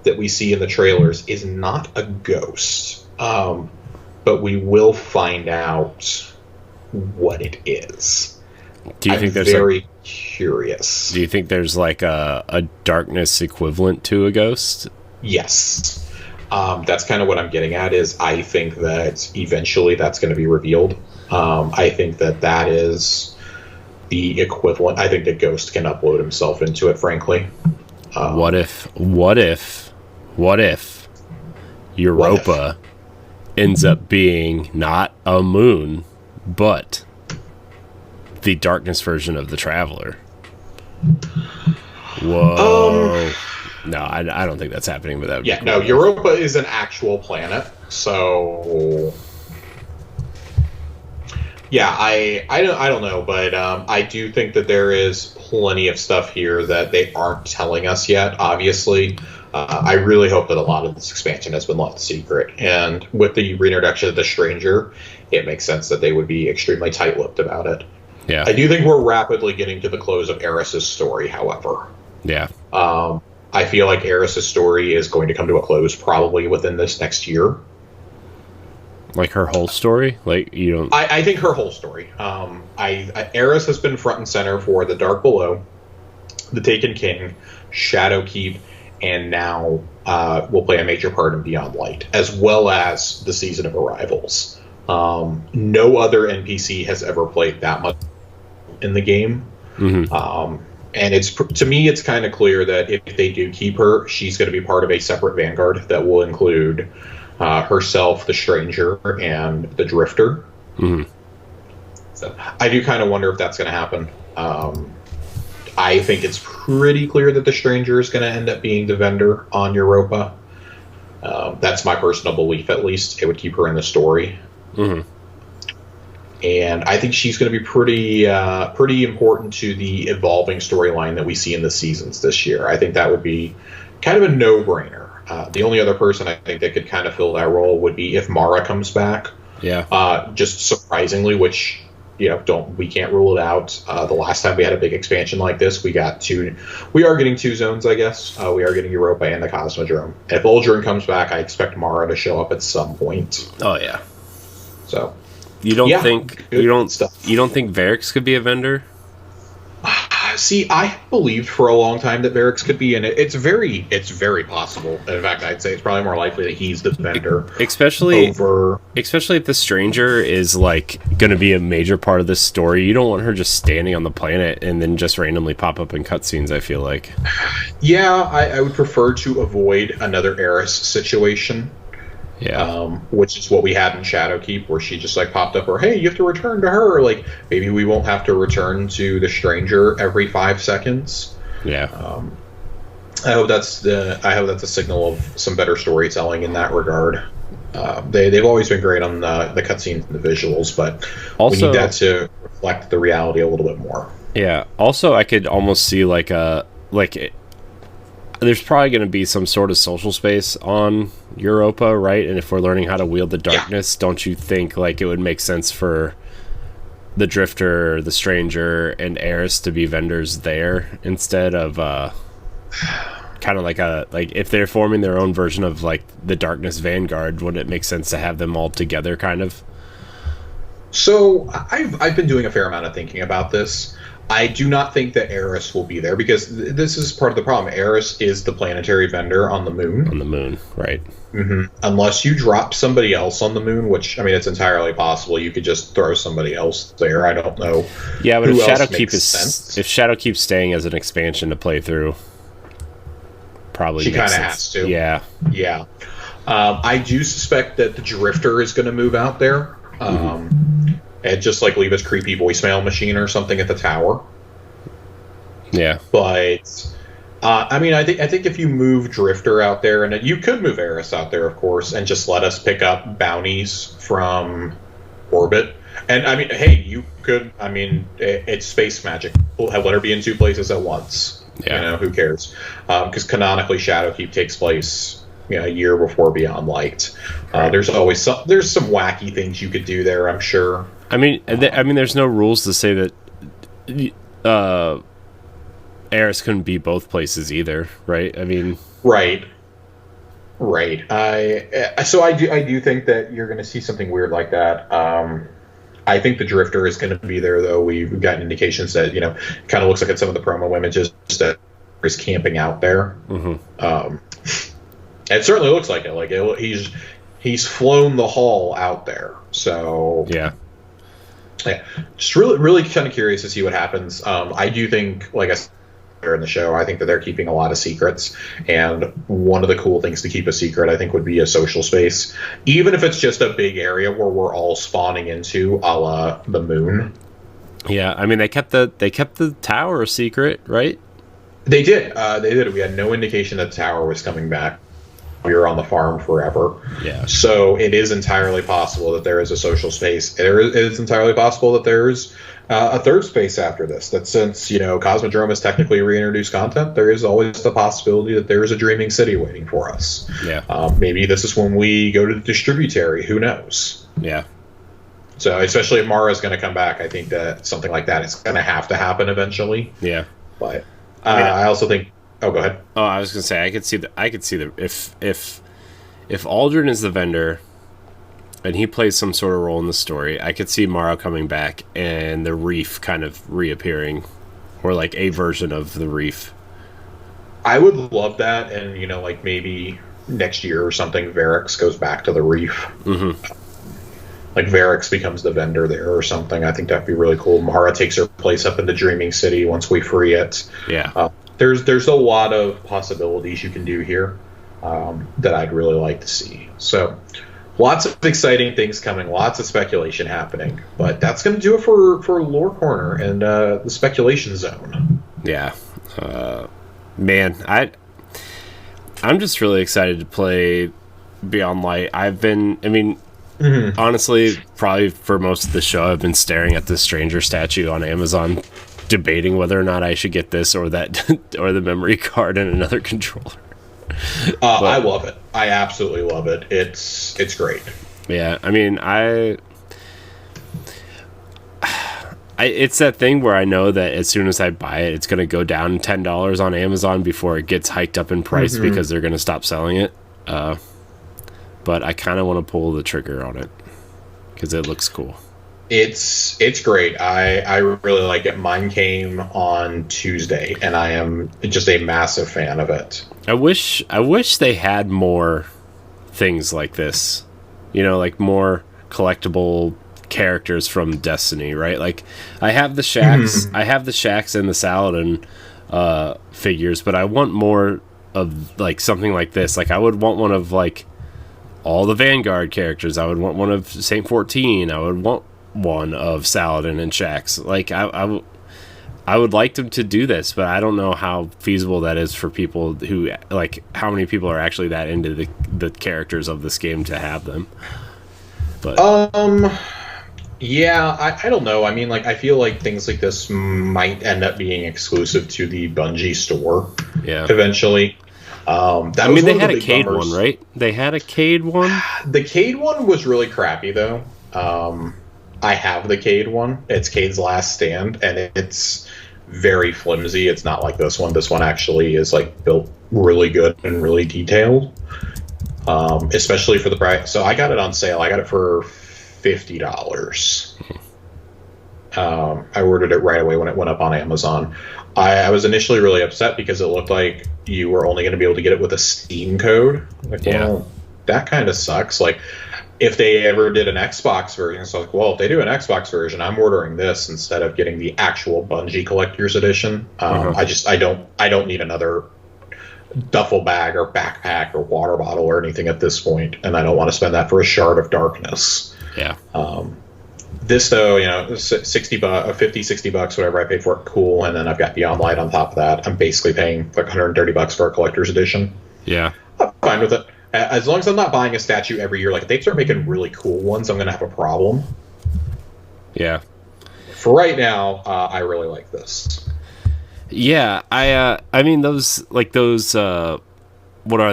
that we see in the trailers is not a ghost. But we will find out what it is. Do you think there's very curious? Do you think there's a darkness equivalent to a ghost? Yes. That's kind of what I'm getting at. Is I think that eventually that's going to be revealed. I think that is the equivalent. I think the ghost can upload himself into it. Frankly, what if Europa ends up being not a moon, but the darkness version of the Traveler? Whoa. No, I don't think that's happening, but that would be cool. No, Europa is an actual planet, so yeah, I don't know, but I do think that there is plenty of stuff here that they aren't telling us yet, obviously. I really hope that a lot of this expansion has been left secret, and with the reintroduction of the Stranger, it makes sense that they would be extremely tight-lipped about it. Yeah. I do think we're rapidly getting to the close of Eris's story, however. Yeah. I feel like Eris's story is going to come to a close probably within this next year. Like her whole story? I think her whole story. Eris has been front and center for the Dark Below, the Taken King, Shadowkeep, and now will play a major part in Beyond Light, as well as the Season of Arrivals. No other NPC has ever played that much in the game. Mm-hmm. And to me, it's kind of clear that if they do keep her, she's going to be part of a separate Vanguard that will include herself, the Stranger, and the Drifter. Mm-hmm. So I do kind of wonder if that's going to happen. I think it's pretty clear that the Stranger is going to end up being the vendor on Europa. That's my personal belief, at least. It would keep her in the story. Mm-hmm. And I think she's going to be pretty important to the evolving storyline that we see in the seasons this year. I think that would be kind of a no-brainer. The only other person I think that could kind of fill that role would be if Mara comes back. Yeah. Just surprisingly, which we can't rule it out. The last time we had a big expansion like this, we are getting two zones, I guess. We are getting Europa and the Cosmodrome. If Uldren comes back, I expect Mara to show up at some point. Oh yeah. So. You don't think Varix could be a vendor? See, I believed for a long time that Varix could be in it. It's very possible. In fact, I'd say it's probably more likely that he's the vendor. Especially if the Stranger is going to be a major part of this story. You don't want her just standing on the planet and then just randomly pop up in cutscenes, I feel like. Yeah, I would prefer to avoid another Eris situation. Yeah. Which is what we had in Shadowkeep, where she just popped up, or hey, you have to return to her. Maybe we won't have to return to the Stranger every 5 seconds. Yeah. I hope that's a signal of some better storytelling in that regard. They've always been great on the cutscenes and the visuals, but also, we need that to reflect the reality a little bit more. Yeah. Also, I could almost see there's probably going to be some sort of social space on Europa, right? And if we're learning how to wield the darkness, don't you think it would make sense for the Drifter, the Stranger, and Eris to be vendors there instead of kind of if they're forming their own version of the Darkness Vanguard, would it make sense to have them all together, kind of? So I've been doing a fair amount of thinking about this. I do not think that Eris will be there, because this is part of the problem. Eris is the planetary vendor on the moon. On the moon, right. Mm-hmm. Unless you drop somebody else on the moon, which, it's entirely possible. You could just throw somebody else there. I don't know. Yeah, but if Shadowkeep staying as an expansion to play through. probably she kind of makes has sense. to. Yeah. Yeah. I do suspect that the Drifter is going to move out there. And just like leave his creepy voicemail machine or something at the tower. Yeah. But I mean, I think if you move Drifter out there, and you could move Eris out there, of course, and just let us pick up bounties from orbit. And I mean, hey, you could. I mean, it's space magic. Let her be in two places at once. Yeah. You know, who cares? Because canonically, Shadowkeep takes place, you know, a year before Beyond Light. There's always some wacky things you could do there, I'm sure. I mean, there's no rules to say that Eris couldn't be both places either, right? I mean, right. I do think that you're going to see something weird like that. I think the Drifter is going to be there, though. We've gotten indications that, you know, kind of looks like in some of the promo images that is camping out there. It certainly looks like it. Like he's flown the haul out there. So yeah, just really kind of curious to see what happens. I do think, like I said in the show, I think that they're keeping a lot of secrets, and one of the cool things to keep a secret, I think, would be a social space, even if it's just a big area where we're all spawning into, a la the moon. Yeah, I mean, they kept the tower a secret, right? They did. We had no indication that the tower was coming back. We were on the farm forever. Yeah. So it is entirely possible that there is a social space. It is entirely possible that there's a third space after this. That since, you know, Cosmodrome is technically reintroduced content, there is always the possibility that there is a dreaming city waiting for us. Yeah. Maybe this is when we go to the distributary. Who knows? Yeah. So especially if Mara's going to come back, I think that something like that is going to have to happen eventually. Yeah. But I also think. Oh, go ahead. Oh, I was gonna say I could see the if Aldrin is the vendor and he plays some sort of role in the story, I could see Mara coming back and the reef kind of reappearing, or like a version of the reef. I would love that, and you know, like maybe next year or something, Varix goes back to the reef. Like Varix becomes the vendor there or something. I think that'd be really cool. Mara takes her place up in the Dreaming City once we free it. Yeah. There's a lot of possibilities you can do here that I'd really like to see. So lots of exciting things coming, lots of speculation happening. But that's going to do it for Lore Corner and the speculation zone. Yeah. Man, I'm just really excited to play Beyond Light. Honestly, probably for most of the show, I've been staring at this Stranger statue on Amazon, debating whether or not I should get this or that, or the memory card and another controller. I love it. I absolutely love it. It's great. Yeah, I mean, it's that thing where I know that as soon as I buy it, it's going to go down $10 on Amazon before it gets hiked up in price because they're going to stop selling it. But I kind of want to pull the trigger on it because it looks cool. It's great. I really like it. Mine came on Tuesday, and I am just a massive fan of it. I wish they had more things like this. You know, like more collectible characters from Destiny, right? Like I have the Shax, and the Saladin figures, but I want more of like something like this. Like I would want one of like all the Vanguard characters. I would want one of Saint 14. I would want one of Saladin and Shax. Like I would like them to do this, but I don't know how feasible that is for people who like how many people are actually that into the characters of this game to have them. But yeah, I don't know. I mean, like I feel like things like this might end up being exclusive to the Bungie store. Yeah, eventually. They had a Cade one, right? They had a Cade one. The Cade one was really crappy, though. I have the Cade one. It's Cade's Last Stand, and it's very flimsy. It's not like this one. This one actually is like built really good and really detailed, especially for the price. So I got it on sale. I got it for $50. I ordered it right away when it went up on Amazon. I was initially really upset because it looked like you were only going to be able to get it with a Steam code. Like, well, that kind of sucks. Like, if they ever did an Xbox version, so I was like, well, if they do an Xbox version, I'm ordering this instead of getting the actual Bungie Collector's Edition. I don't need another duffel bag or backpack or water bottle or anything at this point, and I don't want to spend that for a shard of darkness. Yeah. This though, you know, 60 bucks, 50, 60 bucks, whatever I paid for it, cool. And then I've got Beyond Light on top of that. I'm basically paying like 130 bucks for a collector's edition. Yeah. I'm fine with it. As long as I'm not buying a statue every year. Like if they start making really cool ones, I'm going to have a problem. Yeah. For right now, I really like this. Yeah, I mean those what are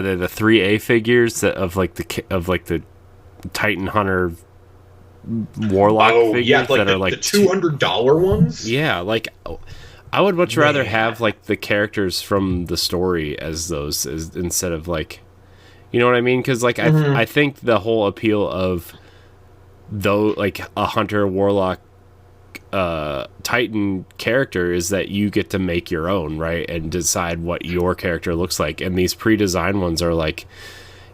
they, the 3A figures of the Titan Hunter Warlock figures that are like the $200 ones? Yeah, like I would much rather have like the characters from the story as those instead of like, you know what I mean? Cuz like I think the whole appeal of though like a Hunter Warlock Titan character is that you get to make your own, right, and decide what your character looks like. And these pre-designed ones are like,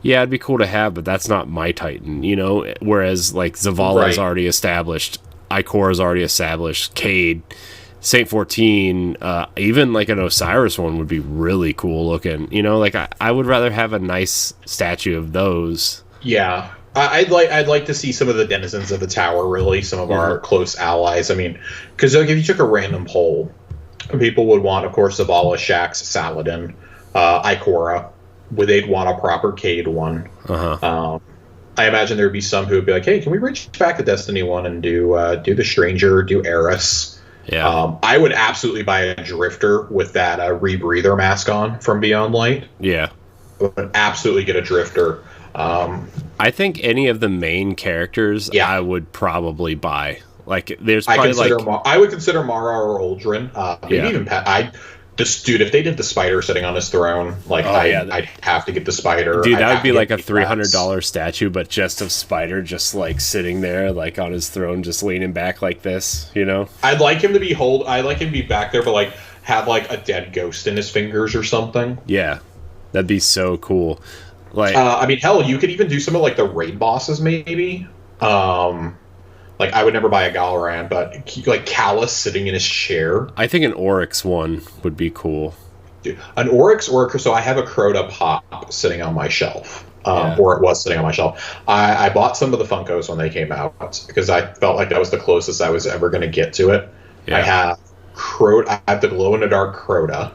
yeah, it'd be cool to have, but that's not my Titan, you know. Whereas like Zavala is already established, Ikora is already established, Cade, Saint 14, even like an Osiris one would be really cool looking, you know. Like I would rather have a nice statue of those. Yeah. I'd like to see some of the denizens of the tower, really, some of our close allies. I mean, because like, if you took a random poll, people would want, of course, Zavala, Shax, Saladin, Ikora. They'd want a proper Cade one. I imagine there would be some who would be like, hey, can we reach back to Destiny 1 and do the Stranger, do Eris? Yeah. I would absolutely buy a Drifter with that Rebreather mask on from Beyond Light. Yeah. I would absolutely get a Drifter. I think any of the main characters I would probably buy. Like, there's probably I would consider Mara or Uldren. Maybe even this dude, if they did the spider sitting on his throne, like I'd have to get the spider. Dude, that would be like a $300 statue, but just of Spider, just like sitting there, like on his throne, just leaning back like this. You know, I'd like him to be back there, but like have like a dead ghost in his fingers or something. Yeah, that'd be so cool. Like, I mean, hell, you could even do some of like the raid bosses, maybe. Like, I would never buy a Galaran, but like Callus sitting in his chair. I think an Oryx one would be cool. Dude, an Oryx so I have a Crota Pop sitting on my shelf, or it was sitting on my shelf. I bought some of the Funkos when they came out because I felt like that was the closest I was ever going to get to it. Yeah. I have the glow in the dark Crota.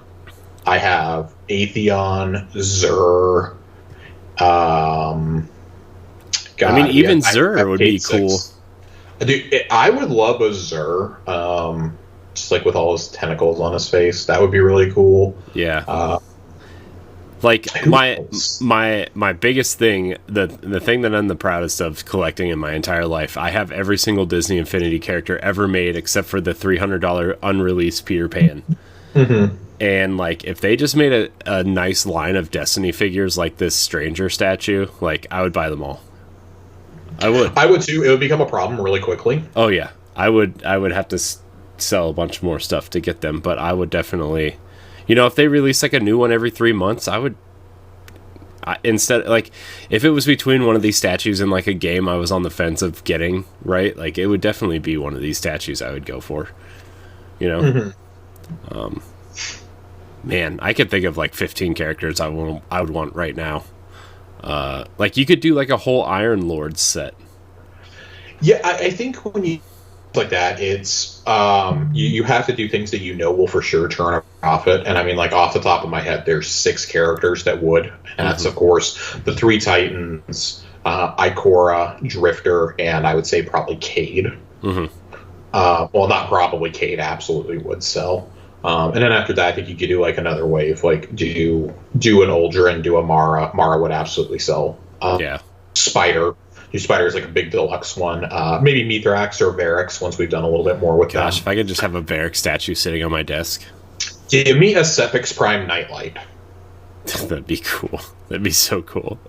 I have Atheon, Zur. I mean, even Zur would be cool. Dude, I would love a Zur, just like with all his tentacles on his face. That would be really cool. Yeah. Like my biggest thing, the thing that I'm the proudest of collecting in my entire life, I have every single Disney Infinity character ever made except for the $300 unreleased Peter Pan. And like, if they just made a nice line of Destiny figures like this Stranger statue, like I would buy them all. I would too. It would become a problem really quickly. Oh yeah, I would have to sell a bunch more stuff to get them, but I would definitely, you know, if they release like a new one every 3 months, instead, like, if it was between one of these statues and like a game I was on the fence of getting, right, like it would definitely be one of these statues I would go for, you know. Man, I could think of like 15 characters I would want right now. Like, you could do like a whole Iron Lord set. Yeah, I think when you like that, it's you have to do things that you know will for sure turn a profit. And I mean, like, off the top of my head, there's 6 characters that would, and that's of course the 3 Titans, Ikora, Drifter, and I would say probably Cade. Well, not probably, Cade absolutely would sell. And then after that, I think you could do like another wave, like do an Uldren, do a Mara. Mara would absolutely sell. Spider. Spider is like a big deluxe one. Maybe Mithrax or Varix once we've done a little bit more with them. Gosh, if I could just have a Varix statue sitting on my desk. Give me a Sepix Prime Nightlight. That'd be cool. That'd be so cool.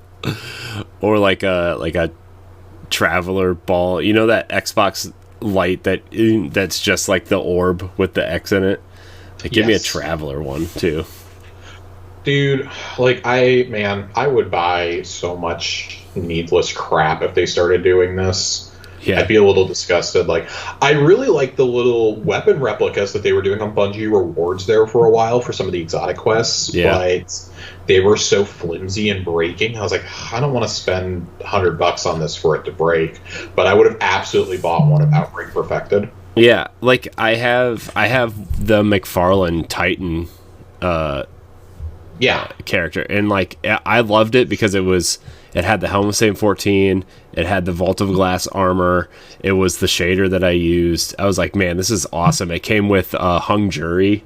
Or like a Traveler ball. You know that Xbox light that's just like the orb with the X in it? Like, give me a Traveler one too. Dude, like, I would buy so much needless crap if they started doing this. Yeah. I'd be a little disgusted. Like, I really like the little weapon replicas that they were doing on Bungie Rewards there for a while for some of the exotic quests, but they were so flimsy and breaking. I was like, I don't want to spend $100 on this for it to break, but I would have absolutely bought one of Outbreak Perfected. Yeah, like I have the McFarlane Titan character, and like I loved it because it had the Helm of Saint 14, it had the Vault of Glass armor, it was the shader that I used. I was like, man, this is awesome. It came with Hung Jury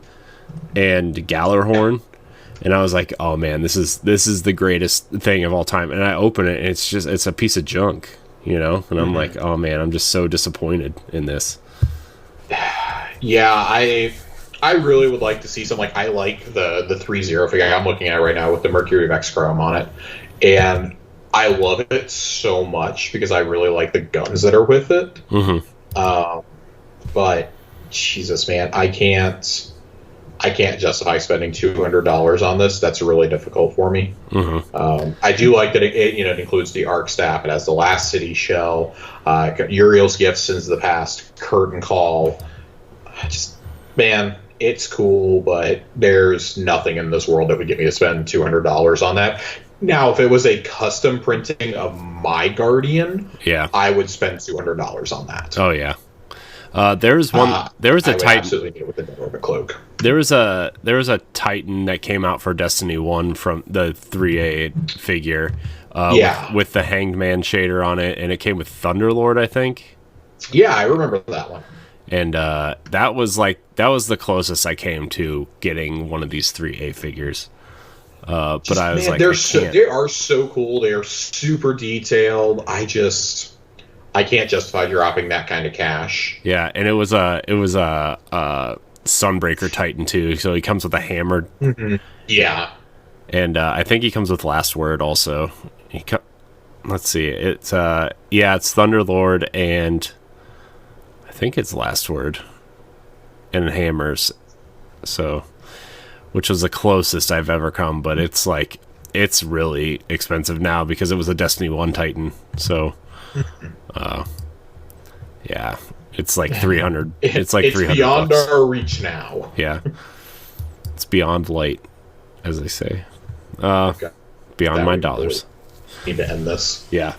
and Gallarhorn, and I was like, oh man, this is the greatest thing of all time. And I open it and it's a piece of junk, you know? And I'm like, oh man, I'm just so disappointed in this. Yeah, I really would like to see some, like, I like the 3-0 figure I'm looking at right now with the Mercury of X-Chrome on it, and I love it so much because I really like the guns that are with it. But Jesus, man, I can't justify spending $200 on this. That's really difficult for me. I do like that it includes the Arc Staff. It has the Last City shell, Uriel's Gift Sins of the Past, Curtain Call. Man, it's cool, but there's nothing in this world that would get me to spend $200 on that. Now, if it was a custom printing of my Guardian, I would spend $200 on that. Oh yeah. There was a Titan. Absolutely need it with the Dead Cloak. There was a Titan that came out for Destiny 1 from the 3A figure. With the Hanged Man shader on it, and it came with Thunderlord, I think. Yeah, I remember that one. And that was the closest I came to getting one of these 3A figures. But I was like, they are so cool. They are super detailed. I can't justify dropping that kind of cash. Yeah, and it was a Sunbreaker Titan too. So he comes with a hammer. Yeah, and I think he comes with Last Word also. Let's see, it's Thunderlord and I think it's Last Word and hammers. So, which was the closest I've ever come, but it's really expensive now because it was a Destiny 1 Titan. So. It's like 300. It's like it's 300 beyond bucks. Our reach now. Yeah, it's beyond light, as they say. Beyond my dollars. Need to end this. Yeah.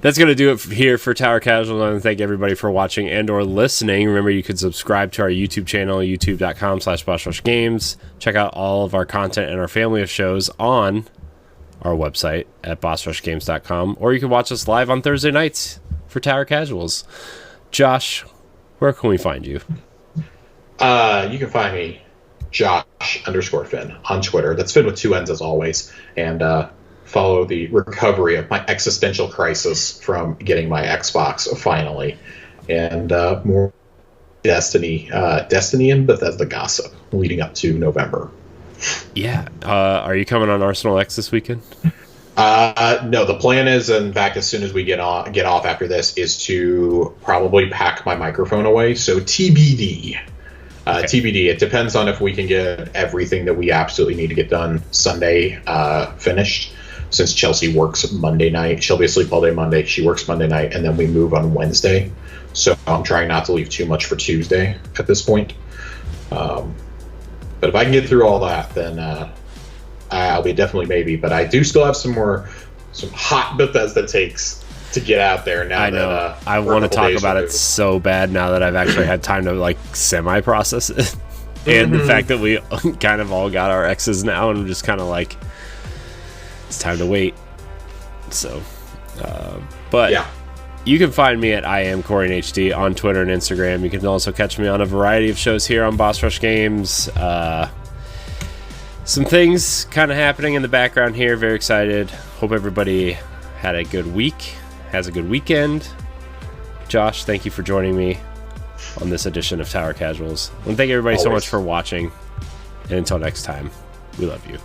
That's going to do it here for Tower Casual. I want to thank everybody for watching and or listening. Remember, you can subscribe to our YouTube channel, youtube.com/BossRushGames. Check out all of our content and our family of shows on our website at bossrushgames.com, or you can watch us live on Thursday nights for Tower Casuals. Josh, where can we find you? You can find me, Josh_Finn, on Twitter. That's Finn with 2 N's as always. And follow the recovery of my existential crisis from getting my Xbox finally. And more Destiny and Bethesda gossip leading up to November. Yeah. Are you coming on Arsenal X this weekend? No, the plan is, in fact, as soon as we get off after this, is to probably pack my microphone away. So TBD. Okay. TBD. It depends on if we can get everything that we absolutely need to get done Sunday finished. Since Chelsea works Monday night, she'll be asleep all day Monday. She works Monday night, and then we move on Wednesday. So I'm trying not to leave too much for Tuesday at this point. But if I can get through all that, then I'll be definitely maybe. But I do still have some hot Bethesda takes to get out there now. I know. I want to talk about it so bad now that I've actually had time to semi-process it. And the fact that we kind of all got our X's now, and I'm just kind of like, it's time to wait. So, but yeah. You can find me at IamCorianHD on Twitter and Instagram. You can also catch me on a variety of shows here on Boss Rush Games. Some things kind of happening in the background here. Very excited. Hope everybody had a good week, has a good weekend. Josh, thank you for joining me on this edition of Tower Casuals. And thank everybody so much for watching. And until next time, we love you.